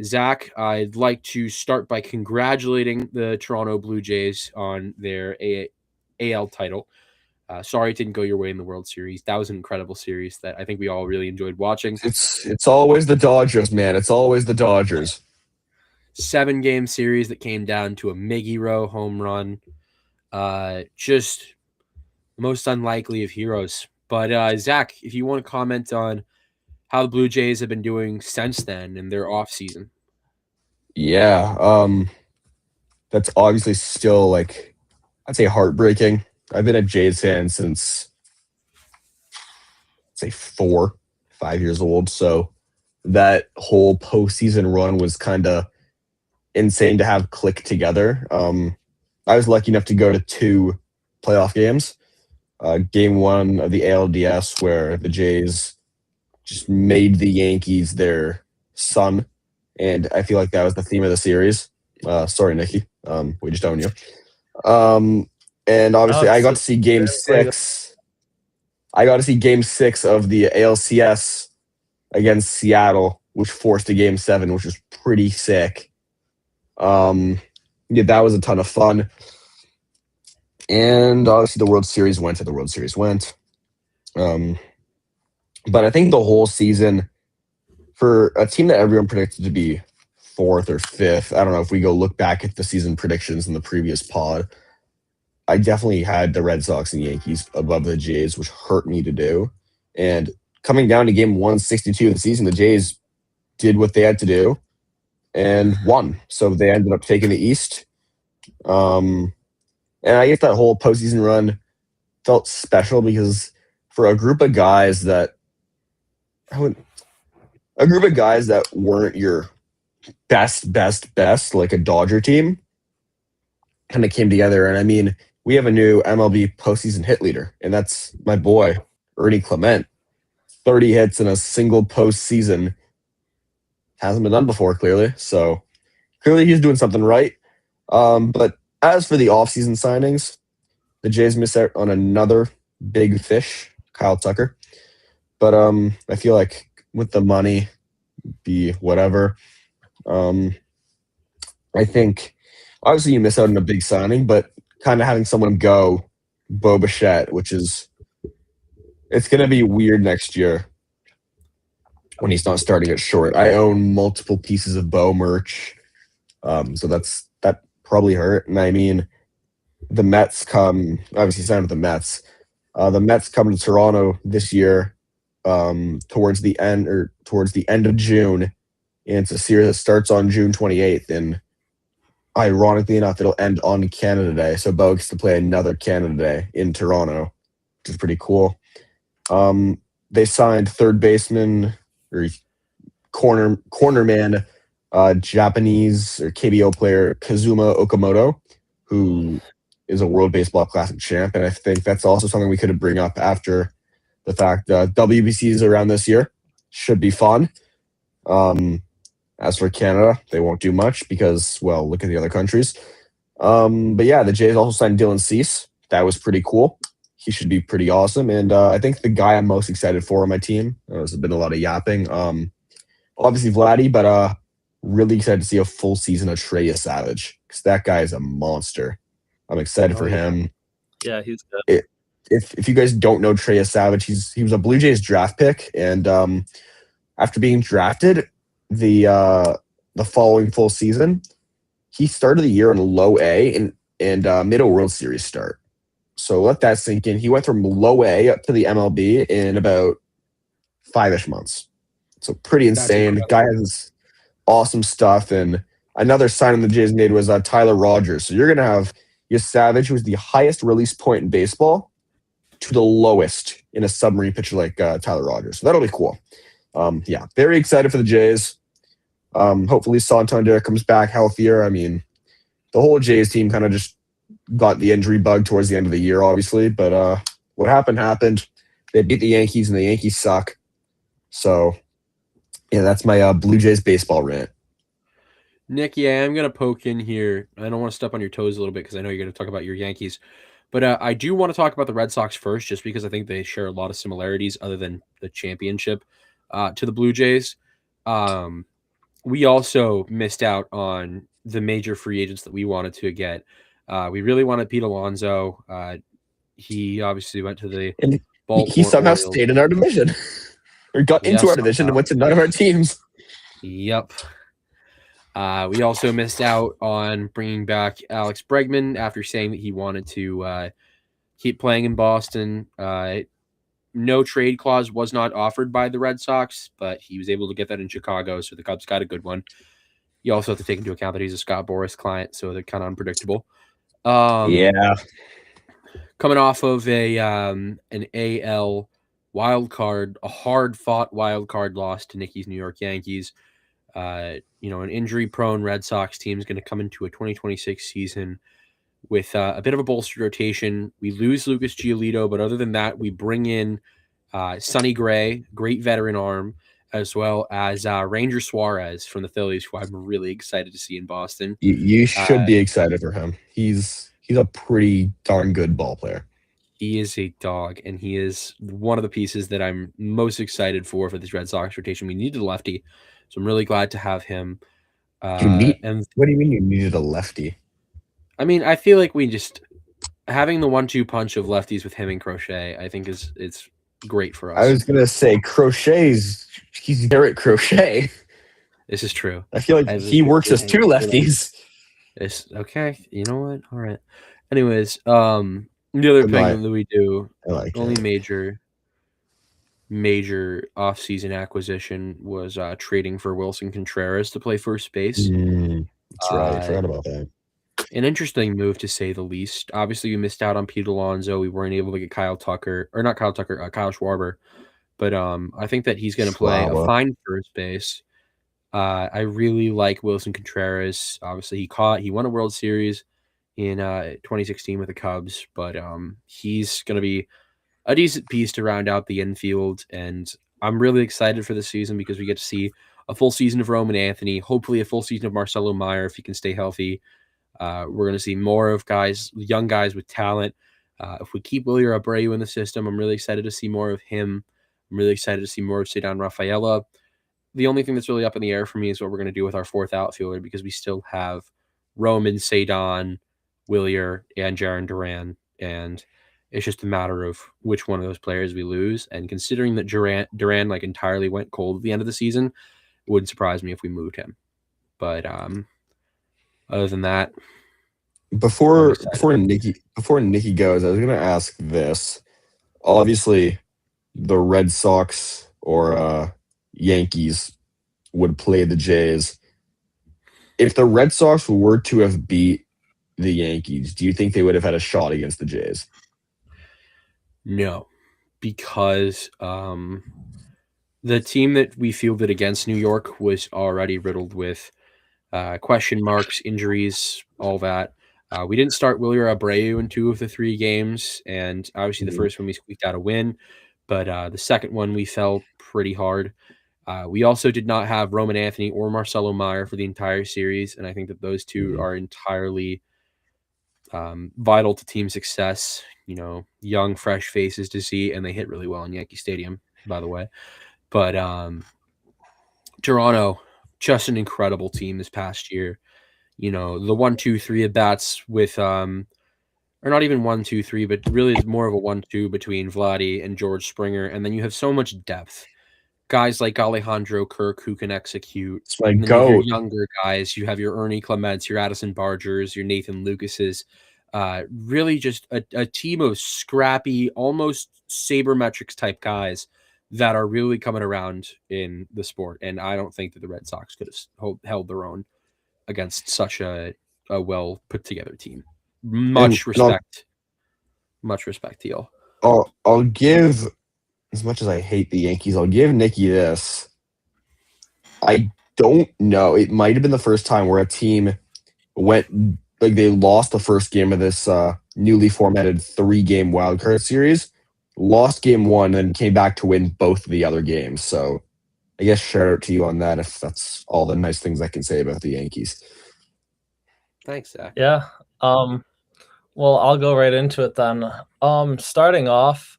Zack, I'd like to start by congratulating the Toronto Blue Jays on their AL title. Sorry it didn't go your way in the World Series. That was an incredible series that I think we all really enjoyed watching. It's always the Dodgers, man. It's always the Dodgers. 7-game series that came down to a Miggy Rowe home run. Just most unlikely of heroes. But Zack, if you want to comment on how the Blue Jays have been doing since then in their off season. Yeah, that's obviously still, like, I'd say heartbreaking. I've been a Jays fan since, say, 4, 5 years old. So that whole postseason run was kind of insane to have click together. I was lucky enough to go to 2 playoff games. Game 1 of the ALDS, where the Jays just made the Yankees their son, and I feel like that was the theme of the series. Sorry, Nicky. We just own you. And obviously, I got to see Game 6. I got to see Game 6 of the ALCS against Seattle, which forced a Game 7, which was pretty sick. Yeah, that was a ton of fun. And obviously, the World Series went to the World Series went. But I think the whole season, for a team that everyone predicted to be 4th or 5th, I don't know if we go look back at the season predictions in the previous pod, I definitely had the Red Sox and Yankees above the Jays, which hurt me to do. And coming down to game 162 of the season, the Jays did what they had to do and won. So they ended up taking the East. And I guess that whole postseason run felt special because for a group of guys that weren't your best, like a Dodger team, kind of came together. And I mean, we have a new MLB postseason hit leader, and that's my boy, Ernie Clement. 30 hits in a single postseason. Hasn't been done before, clearly. So clearly he's doing something right. But as for the offseason signings, the Jays missed out on another big fish, Kyle Tucker. But I feel like with the money, be whatever. I think obviously you miss out on a big signing, but kind of having someone go, Bo Bichette, it's going to be weird next year when he's not starting at short. I own multiple pieces of Bo merch, so that probably hurt. And I mean, the Mets obviously signed with the Mets. The Mets come to Toronto this year towards the end of June, and it's a series that starts on June 28th. And ironically enough, it'll end on Canada Day, so Bo gets to play another Canada Day in Toronto, which is pretty cool. They signed third baseman or cornerman, Japanese or KBO player Kazuma Okamoto, who is a World Baseball Classic champ, and I think that's also something we could bring up after the fact that WBCs around this year should be fun. As for Canada, they won't do much because, well, look at the other countries. But yeah, the Jays also signed Dylan Cease. That was pretty cool. He should be pretty awesome. And I think the guy I'm most excited for on my team, there's been a lot of yapping. Obviously Vladdy, but really excited to see a full season of Trey Savage because that guy is a monster. I'm excited for him. Yeah, he's good. If you guys don't know Trey Savage, he was a Blue Jays draft pick, and after being drafted the following full season, he started the year in low A and made a World Series start. So let that sink in. He went from low A up to the MLB in about 5-ish months. So pretty insane. The guy has awesome stuff. And another signing the Jays made was Tyler Rogers. So you're going to have Savage, who was the highest release point in baseball, to the lowest in a submarine pitcher like Tyler Rogers. So that'll be cool. Yeah, very excited for the Jays. Hopefully Santander comes back healthier. I mean, the whole Jays team kind of just got the injury bug towards the end of the year, obviously. But what happened. They beat the Yankees, and the Yankees suck. So, yeah, that's my Blue Jays baseball rant. Nicky, I'm going to poke in here. I don't want to step on your toes a little bit because I know you're going to talk about your Yankees. But I do want to talk about the Red Sox first, just because I think they share a lot of similarities other than the championship to the Blue Jays. We also missed out on the major free agents that we wanted to get. We really wanted Pete Alonso. He obviously went to the Baltimore He somehow Orioles. stayed in our division or got into our division and went to none of our teams. Yep. We also missed out on bringing back Alex Bregman after saying that he wanted to keep playing in Boston. No trade clause was not offered by the Red Sox, but he was able to get that in Chicago, so the Cubs got a good one. You also have to take into account that he's a Scott Boras client, so they're kind of unpredictable. Yeah. Coming off of an AL wild card, a hard-fought wild card loss to Nicky's New York Yankees. An injury-prone Red Sox team is going to come into a 2026 season with a bit of a bolstered rotation. We lose Lucas Giolito, but other than that, we bring in Sonny Gray, great veteran arm, as well as Ranger Suarez from the Phillies, who I'm really excited to see in Boston. You should be excited for him. He's a pretty darn good ball player. He is a dog, and he is one of the pieces that I'm most excited for this Red Sox rotation. We needed a lefty, so I'm really glad to have him. What do you mean you needed a lefty? I mean, I feel like we just having the 1-2 punch of lefties with him and Crochet, I think it's great for us. I was gonna say he's Garrett Crochet. This is true. I feel like he works as two lefties. It's okay. You know what? All right. Anyways, the other thing that we do, only major off-season acquisition was trading for Wilson Contreras to play first base. That's right. I forgot about that. An interesting move, to say the least. Obviously, we missed out on Pete Alonso. We weren't able to get Kyle Schwarber. But I think that he's going to play a fine first base. I really like Wilson Contreras. Obviously, he won a World Series in 2016 with the Cubs, but he's going to be a decent piece to round out the infield. And I'm really excited for this season because we get to see a full season of Roman Anthony, hopefully a full season of Marcelo Meyer if he can stay healthy. We're going to see more of young guys with talent. If we keep Wilyer Abreu in the system, I'm really excited to see more of him. I'm really excited to see more of Cedar Rafaela. The only thing that's really up in the air for me is what we're going to do with our fourth outfielder, because we still have Roman, Cedar, Wilyer, and Jarren Duran. And it's just a matter of which one of those players we lose. And considering that Duran entirely went cold at the end of the season, it wouldn't surprise me if we moved him. But other than that, before Nicky goes, I was going to ask this. Obviously, the Red Sox or Yankees would play the Jays. If the Red Sox were to have beat the Yankees, do you think they would have had a shot against the Jays? No, because the team that we fielded against New York was already riddled with question marks, injuries, all that. We didn't start Wilyer Abreu in 2 of the 3 games, and obviously the first one we squeaked out a win, but the second one we fell pretty hard. We also did not have Roman Anthony or Marcelo Meyer for the entire series, and I think that those two are entirely vital to team success. Young, fresh faces to see, and they hit really well in Yankee Stadium, by the way. But Toronto, just an incredible team this past year. The 1-2-3 at bats with or not even 1-2-3, but really it's more of a 1-2 between Vladdy and George Springer, and then you have so much depth. Guys like Alejandro Kirk who can execute. It's my and then goat. Your younger guys, you have your Ernie Clements, your Addison Bargers, your Nathan Lucases. Really just a team of scrappy, almost sabermetrics type guys that are really coming around in the sport. And I don't think that the Red Sox could have held their own against such a well put together team. Much respect to y'all. I'll give, as much as I hate the Yankees, I'll give Nicky this. I don't know. It might have been the first time where a team went like they lost the first game of this newly formatted 3-game wildcard series, lost game one, and came back to win both of the other games. So I guess shout out to you on that if that's all the nice things I can say about the Yankees. Thanks, Zach. Yeah. Well, I'll go right into it then. Starting off,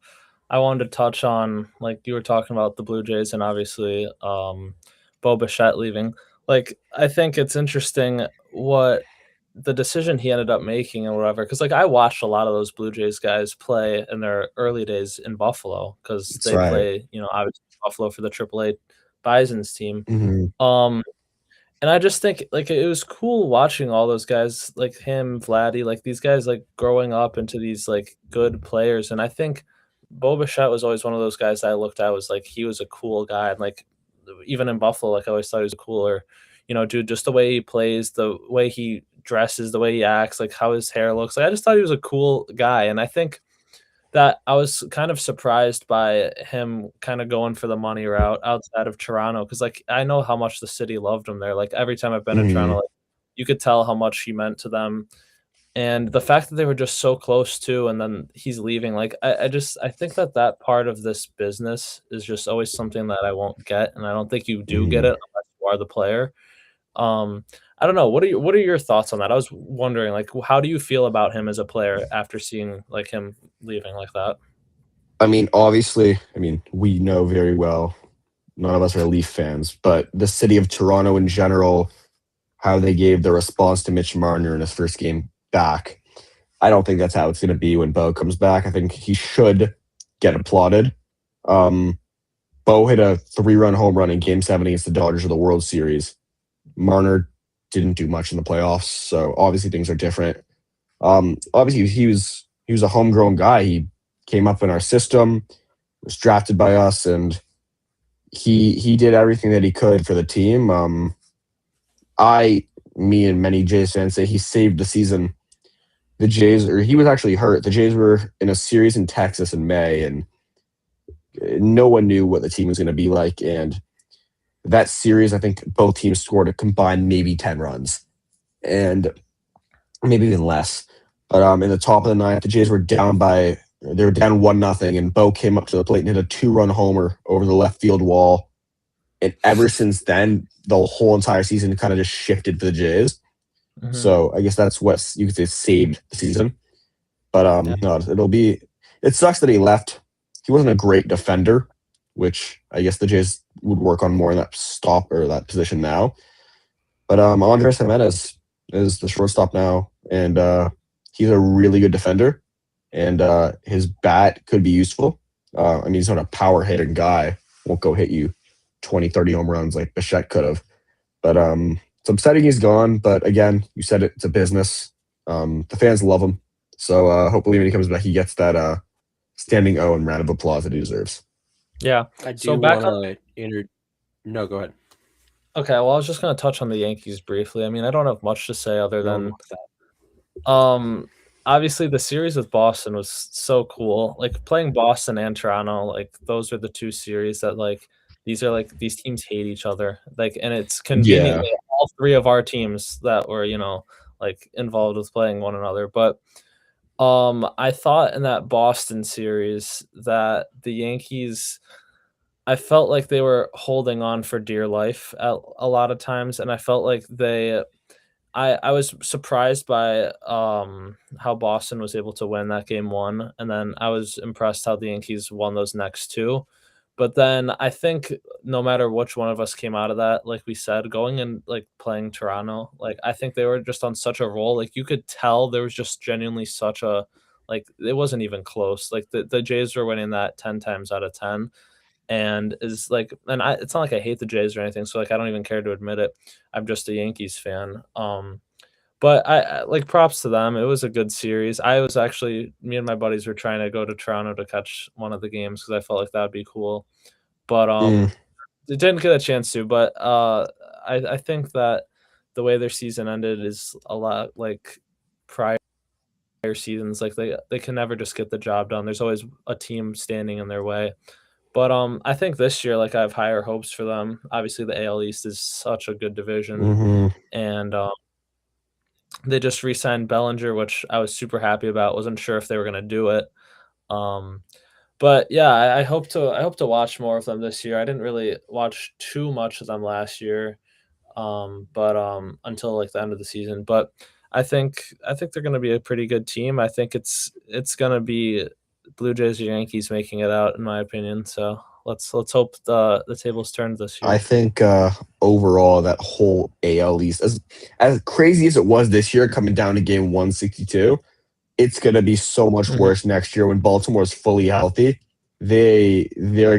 I wanted to touch on, like you were talking about the Blue Jays and obviously Bo Bichette leaving. Like, I think it's interesting what the decision he ended up making or whatever. Because, like, I watched a lot of those Blue Jays guys play in their early days in Buffalo because That's they right. play, obviously Buffalo for the AAA Bison's team. Mm-hmm. And I just think, like, it was cool watching all those guys, like him, Vladdy, like these guys, like growing up into these like good players. And I think Bo Bichette was always one of those guys that I looked at was like he was a cool guy, and like even in Buffalo, like I always thought he was a cooler, dude. Just the way he plays, the way he dresses, the way he acts, like how his hair looks. Like I just thought he was a cool guy, and I think that I was kind of surprised by him kind of going for the money route outside of Toronto because, like, I know how much the city loved him there. Like, every time I've been in Toronto, Mm-hmm. like, you could tell how much he meant to them. And the fact that they were just so close to, and then he's leaving, like, I think that part of this business is just always something that I won't get. And I don't think you do get Mm-hmm. it unless you are the player. Um, I don't know. What are your thoughts on that? I was wondering, like, how do you feel about him as a player after seeing like him leaving like that? I mean, obviously, we know very well, none of us are Leaf fans, but the city of Toronto in general, how they gave the response to Mitch Marner in his first game back. I don't think that's how it's going to be when Bo comes back. I think he should get applauded. Bo hit a 3-run home run in Game 7 against the Dodgers of the World Series. Marner didn't do much in the playoffs, so obviously things are different. Obviously, he was a homegrown guy. He came up in our system, was drafted by us, and he did everything that he could for the team. Me and many Jays fans say he saved the season. The Jays, or he was actually hurt. The Jays were in a series in Texas in May, and no one knew what the team was going to be like. And that series, I think both teams scored a combined maybe 10 runs, and maybe even less. But in the top of the ninth, the Jays were down 1-0, and Bo came up to the plate and hit a 2-run homer over the left field wall. And ever since then, the whole entire season kind of just shifted for the Jays. Mhm. So I guess that's what you could say saved the season. But Yeah. no, it sucks that he left. He wasn't a great defender, which I guess the Jays would work on more in that stop or that position now. But Andres Jimenez is the shortstop now, and he's a really good defender, and his bat could be useful. He's not a power hitting guy. Won't go hit you 20, 30 home runs like Bichette could have. But it's upsetting he's gone. But again, you said it's a business. The fans love him. So hopefully when he comes back, he gets that standing O and round of applause that he deserves. Yeah. I do So back want to No, go ahead. Okay, well, I was just going to touch on the Yankees briefly. I mean, I don't have much to say other than obviously the series with Boston was so cool. Like playing Boston and Toronto, like those are the two series that like these teams hate each other. Like, and it's conveniently all three of our teams that were, like involved with playing one another. But I thought in that Boston series that the Yankees, I felt like they were holding on for dear life at a lot of times, and I felt like I was surprised by how Boston was able to win that game one, and then I was impressed how the Yankees won those next two. But then I think no matter which one of us came out of that, like we said, going and like playing Toronto, like I think they were just on such a roll. Like you could tell there was just genuinely such a like it wasn't even close. Like the Jays were winning that 10 times out of 10. And is like, and it's not like I hate the Jays or anything, so like I don't even care to admit it. I'm just a Yankees fan. But I like props to them. It was a good series. I was actually me and my buddies were trying to go to Toronto to catch one of the games because I felt like that'd be cool. But it didn't get a chance to. But I think that the way their season ended is a lot like prior seasons. Like they can never just get the job done. There's always a team standing in their way. But I think this year, like I have higher hopes for them. Obviously, the AL East is such a good division, Mm-hmm. and they just re-signed Bellinger, which I was super happy about. Wasn't sure if they were going to do it. But yeah, I hope to watch more of them this year. I didn't really watch too much of them last year, but until like the end of the season. But I think they're going to be a pretty good team. I think it's going to be Blue Jays or Yankees making it out, in my opinion. So let's hope the tables turned this year. I think overall that whole AL East, as crazy as it was this year, coming down to game 162, it's going to be so much worse next year when Baltimore is fully healthy. They're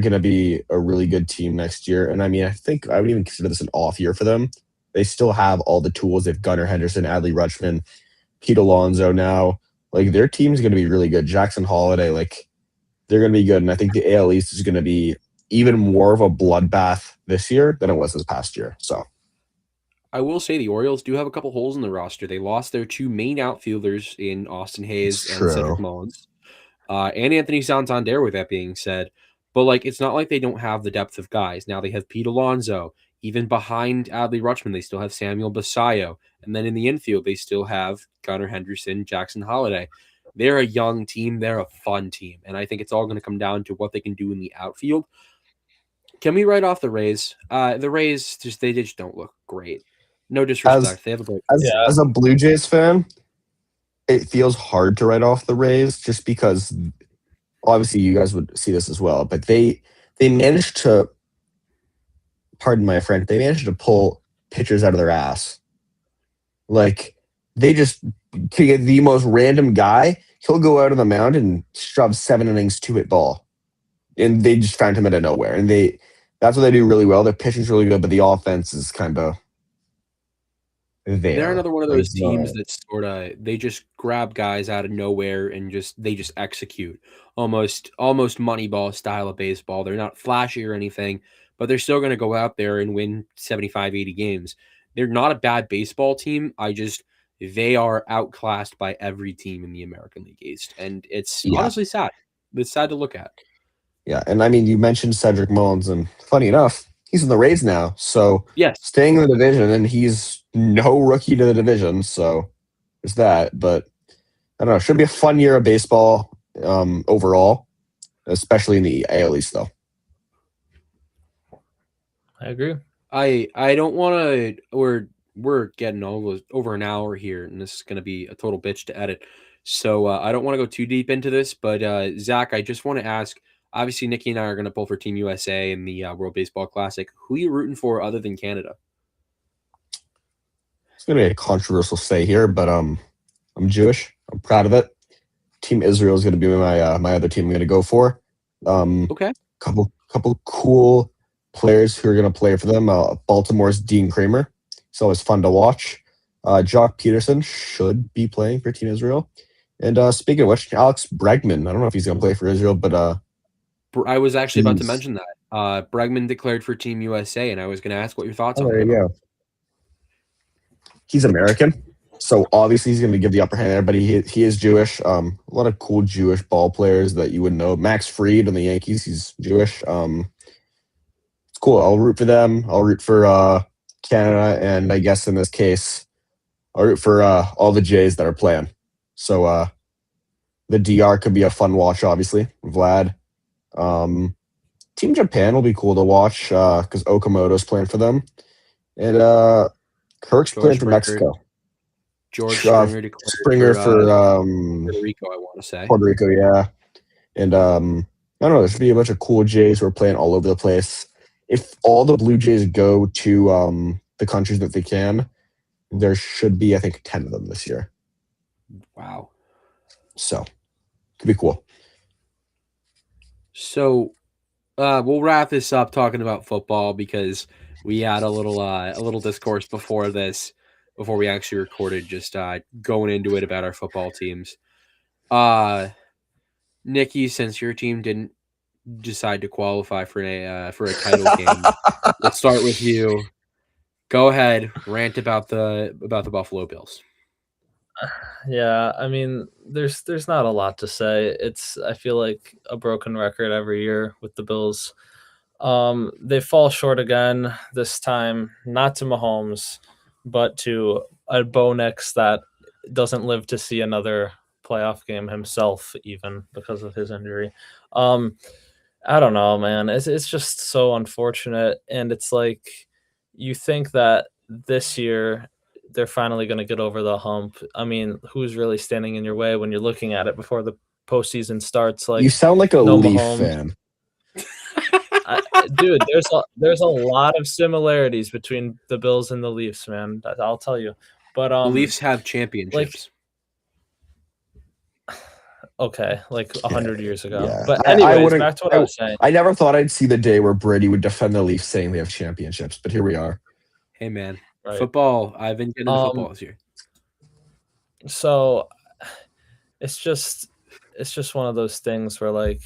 going to be a really good team next year. And I mean, I think I would even consider this an off year for them. They still have all the tools. They've Gunnar Henderson, Adley Rutschman, Pete Alonso now. Like, their team's going to be really good. Jackson Holiday, like, they're going to be good. And I think the AL East is going to be even more of a bloodbath this year than it was this past year. So I will say the Orioles do have a couple holes in the roster. They lost their two main outfielders in Austin Hayes and Cedric Mullins, and Anthony Santander, with that being said. But, like, it's not like they don't have the depth of guys. Now they have Pete Alonso. Even behind Adley Rutschman, they still have Samuel Basayo. And then in the infield, they still have Gunnar Henderson, Jackson Holiday. They're a young team. They're a fun team. And I think it's all going to come down to what they can do in the outfield. Can we write off the Rays? The Rays, they just don't look great. No disrespect. They have a great as a Blue Jays fan, it feels hard to write off the Rays just because obviously you guys would see this as well, but they managed to, pardon my French, they managed to pull pitchers out of their ass. Like, they just get the most random guy. He'll go out on the mound and shove 7 innings, 2-hit ball. And they just found him out of nowhere. And that's what they do really well. Their pitching's really good, but the offense is kind of there. They're another one of those teams that sort of, they just grab guys out of nowhere and they just execute almost Moneyball style of baseball. They're not flashy or anything, but they're still going to go out there and win 75, 80 games. They're not a bad baseball team. They are outclassed by every team in the American League East. And it's honestly sad. It's sad to look at. Yeah, and I mean, you mentioned Cedric Mullins, and funny enough, he's in the Rays now. So yes, staying in the division, and he's no rookie to the division. So there's that. But I don't know. Should be a fun year of baseball overall, especially in the AL East, though. I agree. I don't want to. We're getting over an hour here, and this is going to be a total bitch to edit. So I don't want to go too deep into this. But Zach, I just want to ask. Obviously, Nicky and I are going to pull for Team USA in the World Baseball Classic. Who are you rooting for other than Canada? It's going to be a controversial say here, but I'm Jewish. I'm proud of it. Team Israel is going to be my other team I'm going to go for. Okay. Couple cool players who are going to play for them. Baltimore's Dean Kramer. It's always fun to watch. Jock Peterson should be playing for Team Israel. And speaking of which, Alex Bregman. I don't know if he's going to play for Israel, but I was actually about to mention that. Bregman declared for Team USA, and I was going to ask what your thoughts are. There you go. He's American, so obviously he's going to give the upper hand there, but he is Jewish. A lot of cool Jewish ball players that you would know. Max Fried on the Yankees, he's Jewish. It's cool. I'll root for them. I'll root for Canada, and I guess in this case, I'll root for all the Jays that are playing. So the DR could be a fun watch, obviously. Vlad. Team Japan will be cool to watch because Okamoto's playing for them. And Kirk's playing for Mexico. George Springer for Puerto Rico, I want to say. Puerto Rico, yeah. And I don't know, there should be a bunch of cool Jays who are playing all over the place. If all the Blue Jays go to the countries that they can, there should be, I think, 10 of them this year. Wow. So, could be cool. So, we'll wrap this up talking about football because we had a little discourse before we actually recorded, just going into it about our football teams. Nicky, since your team didn't decide to qualify for a title game, let's start with you. Go ahead, rant about the Buffalo Bills. Yeah, I mean, there's not a lot to say. I feel like a broken record every year with the Bills. They fall short again this time, not to Mahomes, but to a Bo Nix that doesn't live to see another playoff game himself, even because of his injury. Um, I don't know, man. It's just so unfortunate, and it's like you think that this year they're finally going to get over the hump. I mean, who's really standing in your way when you're looking at it before the postseason starts? You Like, sound like a no Leaf Mahomes, fan. dude. There's a lot of similarities between the Bills and the Leafs, man. I'll tell you. But The Leafs have like, championships. okay, like Yeah, 100 years ago. yeah. But I anyways, wouldn't. back to what I was saying. I never thought I'd see the day where Brady would defend the Leafs saying they have championships, but here we are. Hey man, Right. football. I've been getting into football this year. So it's just one of those things where, like,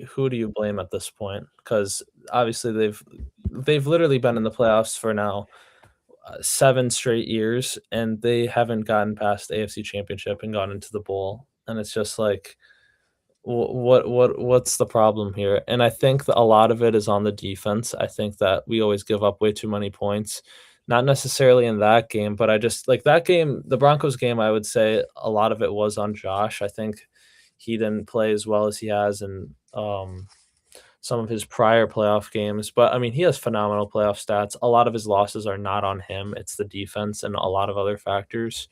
who do you blame at this point? Because obviously they've literally been in the playoffs for now 7 straight years, and they haven't gotten past the AFC Championship and gone into the bowl. And it's just like, what's the problem here? And I think that a lot of it is on the defense. I think that we always give up way too many points. Not necessarily in that game, but I just like that game, the Broncos game, I would say a lot of it was on Josh. I think he didn't play as well as he has in some of his prior playoff games. But I mean, he has phenomenal playoff stats. A lot of his losses are not on him, it's the defense and a lot of other factors.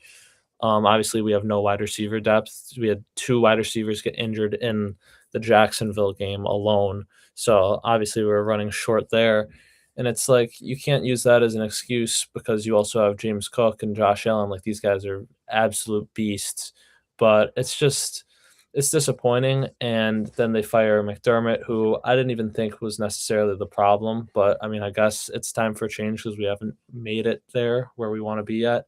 Obviously, we have no wide receiver depth. We had 2 wide receivers get injured in the Jacksonville game alone. So obviously, we were running short there. And it's like you can't use that as an excuse because you also have James Cook and Josh Allen. Like these guys are absolute beasts. But it's disappointing. And then they fire McDermott, who I didn't even think was necessarily the problem. But I mean, I guess it's time for change because we haven't made it there where we want to be yet.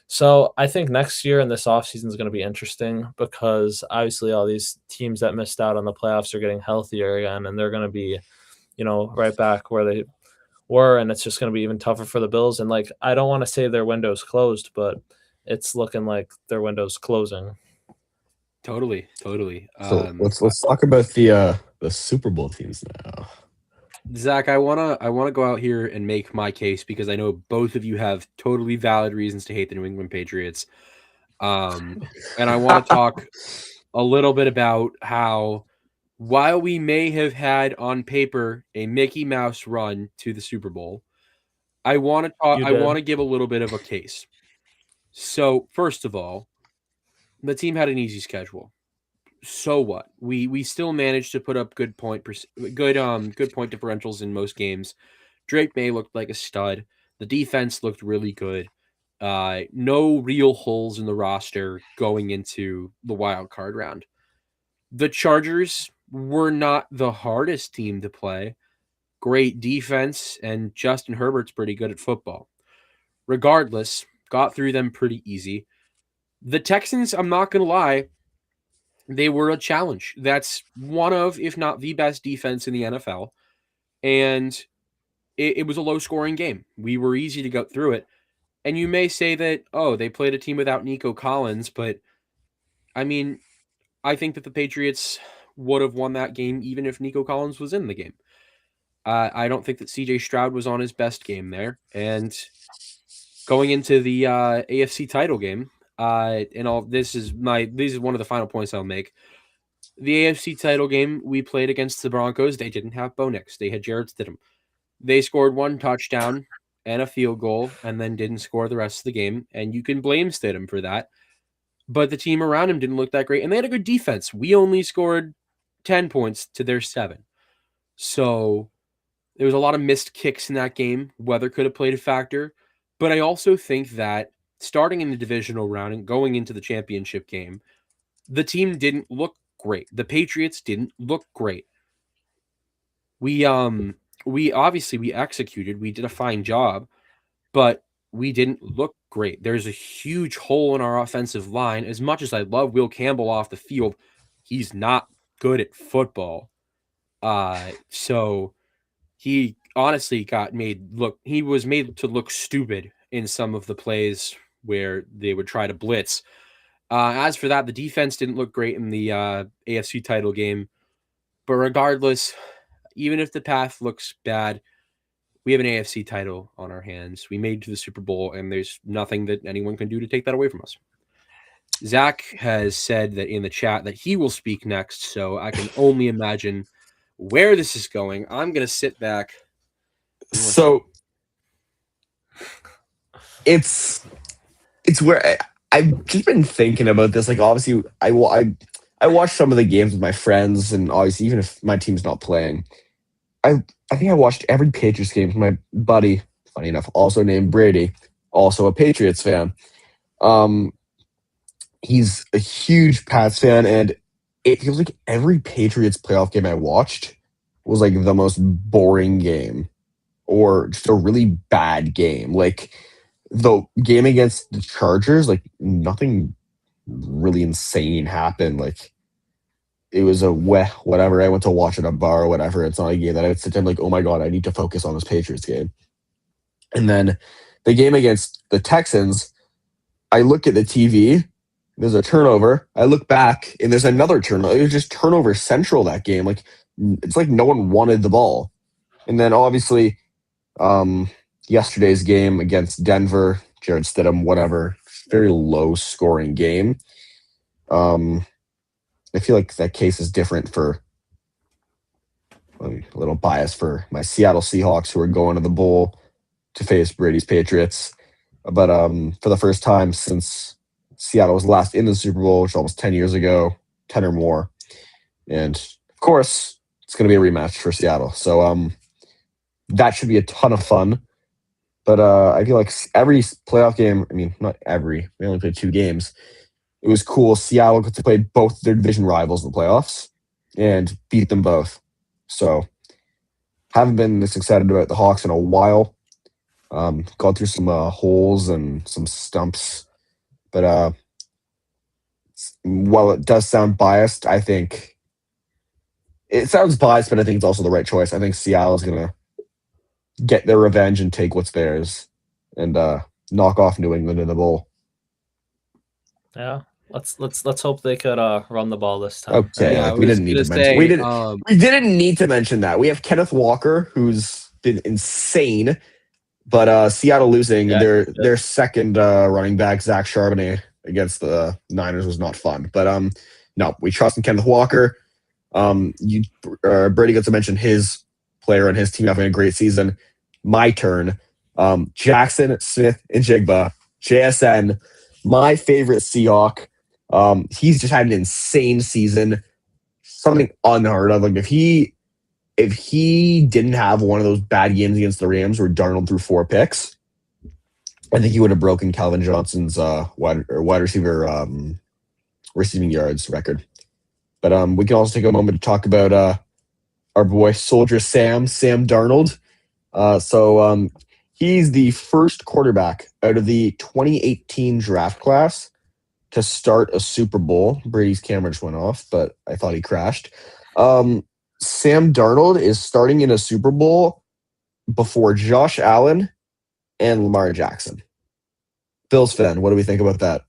So I think next year and this offseason is going to be interesting because obviously all these teams that missed out on the playoffs are getting healthier again, and they're going to be, right back where they were, and it's just going to be even tougher for the Bills. And like, I don't want to say their window's closed, but it's looking like their window's closing. Totally. So let's talk about the Super Bowl teams now. Zach, I wanna go out here and make my case because I know both of you have totally valid reasons to hate the New England Patriots. And I want to talk a little bit about how while we may have had on paper a Mickey Mouse run to the Super Bowl, I want to give a little bit of a case. So first of all, the team had an easy schedule. So what? We still managed to put up good point differentials in most games. Drake May looked like a stud. The defense looked really good. No real holes in the roster going into the wild card round. The Chargers were not the hardest team to play. Great defense, and Justin Herbert's pretty good at football. Regardless, got through them pretty easy. The Texans, I'm not going to lie, they were a challenge. That's one of, if not the best defense in the NFL. And it was a low-scoring game. We were easy to go through it. And you may say that, oh, they played a team without Nico Collins, but, I mean, I think that the Patriots would have won that game even if Nico Collins was in the game. I don't think that C.J. Stroud was on his best game there. And going into the AFC title game, this is one of the final points I'll make. The AFC title game we played against the Broncos, they didn't have Bo Nix. They had Jarrett Stidham. They scored 1 touchdown and a field goal and then didn't score the rest of the game. And you can blame Stidham for that. But the team around him didn't look that great. And they had a good defense. We only scored 10 points to their 7. So there was a lot of missed kicks in that game. Weather could have played a factor. But I also think that starting in the divisional round and going into the championship game, the team didn't look great. The Patriots didn't look great. We obviously executed. We did a fine job, but we didn't look great. There's a huge hole in our offensive line. As much as I love Will Campbell off the field, he's not good at football. So he honestly he was made to look stupid in some of the plays where they would try to blitz. As for that, the defense didn't look great in the AFC title game. But regardless, even if the path looks bad, we have an AFC title on our hands. We made it to the Super Bowl, and there's nothing that anyone can do to take that away from us. Zack has said that in the chat that he will speak next, so I can only imagine where this is going. I'm going to sit back. So it's where I've just been thinking about this. Like, obviously, I watch some of the games with my friends, and obviously, even if my team's not playing, I think I watched every Patriots game with my buddy, funny enough, also named Brady, also a Patriots fan. He's a huge Pats fan, and it feels like every Patriots playoff game I watched was like the most boring game or just a really bad game. Like the game against the Chargers, like nothing really insane happened. Like it was a whatever. I went to watch at a bar or whatever. It's not a game that I would sit there and like, oh my God, I need to focus on this Patriots game. And then the game against the Texans, I look at the TV, there's a turnover. I look back and there's another turnover. It was just turnover central that game. Like it's like no one wanted the ball. And then obviously yesterday's game against Denver, Jared Stidham, whatever, very low scoring game. I feel like that case is different for a little bias for my Seattle Seahawks who are going to the bowl to face Brady's Patriots. But for the first time since Seattle was last in the Super Bowl, which was almost 10 years ago, 10 or more. And of course, it's going to be a rematch for Seattle. So that should be a ton of fun. But I feel like every playoff game, I mean, not every, we only played 2 games. It was cool. Seattle got to play both their division rivals in the playoffs and beat them both. So haven't been this excited about the Hawks in a while. Gone through some holes and some stumps. But while it does sound biased, I think it sounds biased, but I think it's also the right choice. I think Seattle's going to get their revenge and take what's theirs and knock off New England in the bowl. Yeah. Let's hope they could run the ball this time. Okay, Yeah, we didn't need to mention. We didn't need to mention that. We have Kenneth Walker, who's been insane, but Seattle losing their second running back, Zach Charbonnet, against the Niners was not fun. But no, we trust in Kenneth Walker. Brady got to mention his player on his team having a great season. My turn. Jackson Smith and Jigba, JSN, my favorite Seahawk. He's just had an insane season, something unheard of. Like if he didn't have one of those bad games against the Rams where Darnold threw 4 picks, I think he would have broken Calvin Johnson's wide receiver receiving yards record. But we can also take a moment to talk about our boy Soldier Sam Darnold. So he's the first quarterback out of the 2018 draft class to start a Super Bowl. Brady's camera just went off, but I thought he crashed. Sam Darnold is starting in a Super Bowl before Josh Allen and Lamar Jackson. Bills fan, what do we think about that?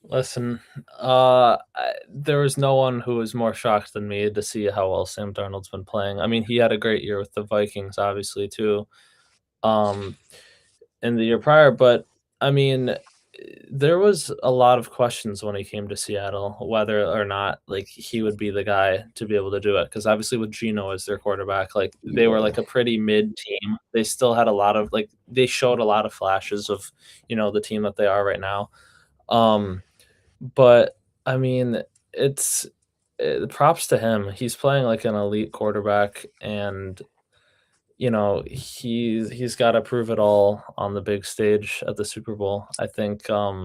Listen, there was no one who was more shocked than me to see how well Sam Darnold's been playing. I mean, he had a great year with the Vikings, obviously, too, in the year prior. But, I mean, there was a lot of questions when he came to Seattle, whether or not like he would be the guy to be able to do it. Because obviously with Geno as their quarterback, like they were like a pretty mid team. They still had a lot of they showed a lot of flashes of, the team that they are right now. But I mean, it's props to him. He's playing like an elite quarterback, and he's got to prove it all on the big stage at the Super Bowl. I think that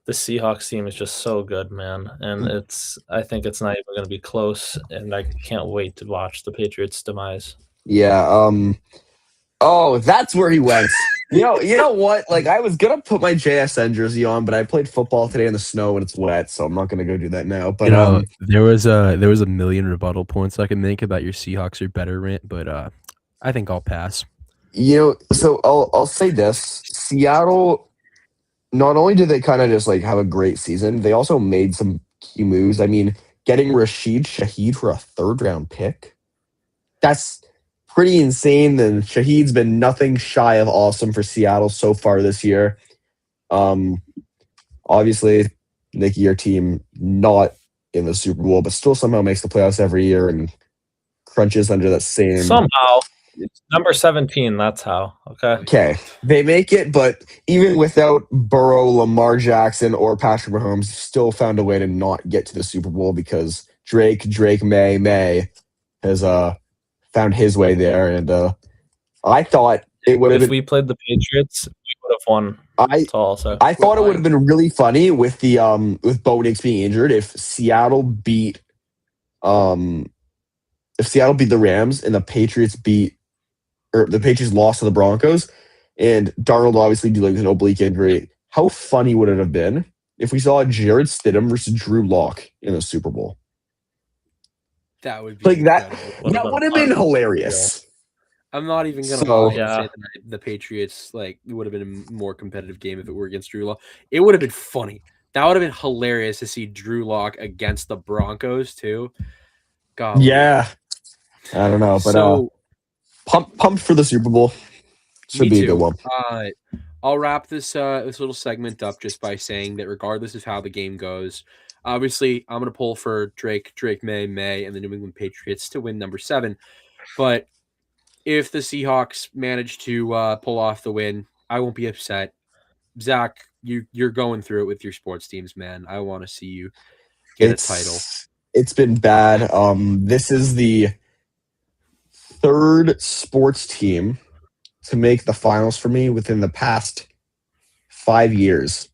the Seahawks team is just so good, man, and I think it's not even going to be close, and I can't wait to watch the Patriots' demise. Yeah. Oh, that's where he went. You know what? Like I was gonna put my JSN jersey on, but I played football today in the snow and it's wet, so I'm not gonna go do that now. But there was a million rebuttal points I can make about your Seahawks are better rant, but I think I'll pass. So I'll say this: Seattle not only did they kind of just like have a great season, they also made some key moves. I mean, getting Rashid Shaheed for a 3rd-round pick, that's pretty insane. And Shaheed's been nothing shy of awesome for Seattle so far this year. Obviously, Nicky, your team not in the Super Bowl, but still somehow makes the playoffs every year and crunches under that same. Somehow, it's number 17. That's how. Okay, they make it, but even without Burrow, Lamar Jackson, or Patrick Mahomes, still found a way to not get to the Super Bowl because Drake May has found his way there, and I thought it would have If been. we played the Patriots, we would have won. I thought it would have been really funny with the with Bo Nix being injured if Seattle beat the Rams and the Patriots lost to the Broncos and Darnold obviously dealing with an oblique injury. How funny would it have been if we saw Jared Stidham versus Drew Lock in the Super Bowl? That would be like that. incredible. That would have been hilarious. I'm not even gonna lie and say that the Patriots it would have been a more competitive game if it were against Drew Lock. It would have been funny. That would have been hilarious to see Drew Lock against the Broncos too. God. Yeah. I don't know, but pumped for the Super Bowl. Should be a good one. I'll wrap this this little segment up just by saying that regardless of how the game goes, obviously I'm gonna pull for Drake May, and the New England Patriots to win number 7. But if the Seahawks manage to pull off the win, I won't be upset. Zach, you're going through it with your sports teams, man. I want to see you get a title. It's been bad. This is the 3rd sports team to make the finals for me within the past 5 years.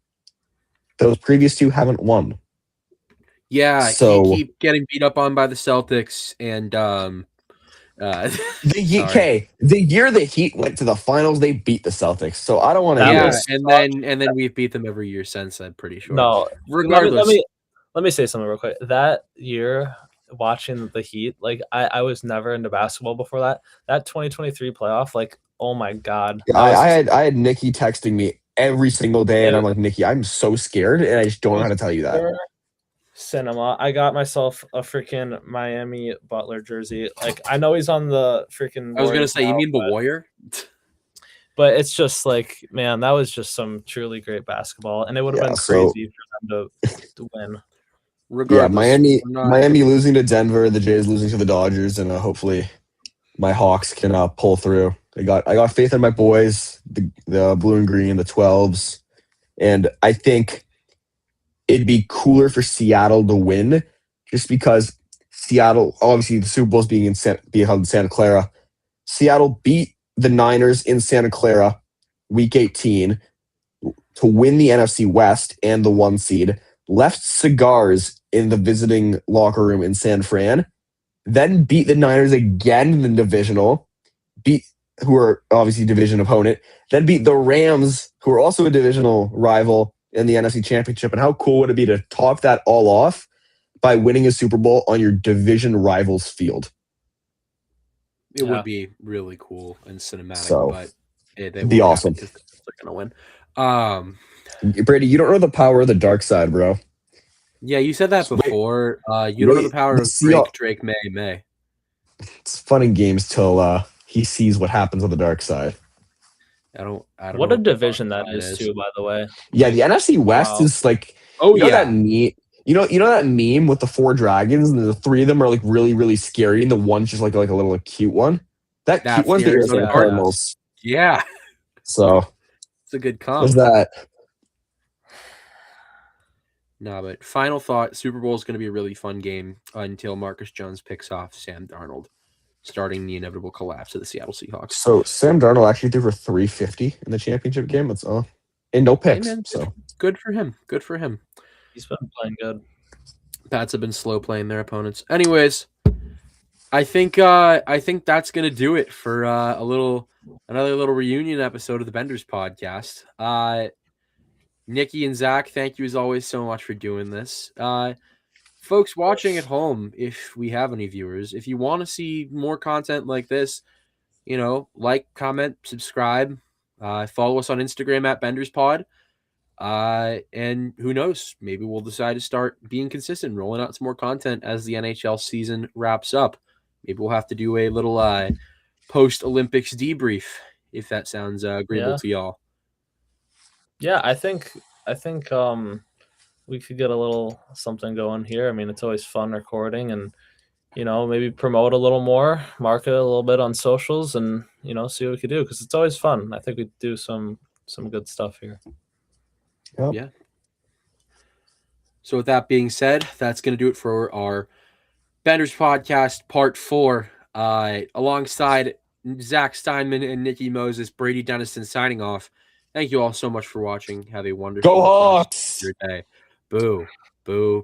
Those previous 2 haven't won. Yeah, so you keep getting beat up on by the Celtics and the year the Heat went to the finals, they beat the Celtics. So I don't want to. Yeah, and then we've beat them every year since. I'm pretty sure. No, regardless. Let me say something real quick. That year, watching the Heat, I was never into basketball before that. That 2023 playoff, oh my god. I had Nicky texting me every single day, and I'm like, Nicky, I'm so scared, and I just don't know how to tell you that. Cinema. I got myself a freaking Miami Butler jersey. I know he's on the freaking. I was gonna say, you mean the Warrior? But it's just man, that was just some truly great basketball, and it would have been crazy for them to win. Regardless, Miami losing to Denver, the Jays losing to the Dodgers, and hopefully my Hawks can pull through. I got faith in my boys, the blue and green, the 12s, and I think it'd be cooler for Seattle to win, just because Seattle, obviously the Super Bowl's being held in Santa Clara. Seattle beat the Niners in Santa Clara Week 18 to win the NFC West and the 1 seed. Left cigars in the visiting locker room in San Fran, then beat the Niners again in the divisional, who are obviously division opponent, then beat the Rams, who are also a divisional rival in the NFC Championship. And how cool would it be to top that all off by winning a Super Bowl on your division rival's field? It would be really cool and cinematic, but it'd be awesome. They're gonna win. Brady, you don't know the power of the dark side, bro. Yeah, you said that before. You don't know the power of Drake May. It's fun in games till he sees what happens on the dark side. I don't what a division that is too, by the way. Yeah, the NFC West is that meme. You know that meme with the 4 dragons and the 3 of them are really, really scary, and the one's just like a little cute one. That cute one's the Arizona Cardinals. Yeah. So it's a good comp. What's that? No, but final thought, Super Bowl is going to be a really fun game until Marcus Jones picks off Sam Darnold, starting the inevitable collapse of the Seattle Seahawks. So Sam Darnold actually threw for 350 in the championship game. That's all. And no picks. Hey man, so good for him. Good for him. He's been playing good. Pats have been slow playing their opponents. Anyways, I think that's gonna do it for another little reunion episode of the Benders podcast. Nicky and Zack, thank you as always so much for doing this. Folks watching at home, if we have any viewers, if you want to see more content like this, like, comment, subscribe, follow us on Instagram at BendersPod. And who knows? Maybe we'll decide to start being consistent, rolling out some more content as the NHL season wraps up. Maybe we'll have to do a little post-Olympics debrief if that sounds agreeable to y'all. Yeah, I think we could get a little something going here. I mean, it's always fun recording and maybe promote a little more, market a little bit on socials, and see what we could do because it's always fun. I think we do some good stuff here. Yep. Yeah. So with that being said, that's going to do it for our Benders Podcast Part 4. Alongside Zack Steinman and Nicky Moses, Brady Dennison signing off. Thank you all so much for watching. Have a wonderful Go rest Hawks! of your day. Boo. Boo.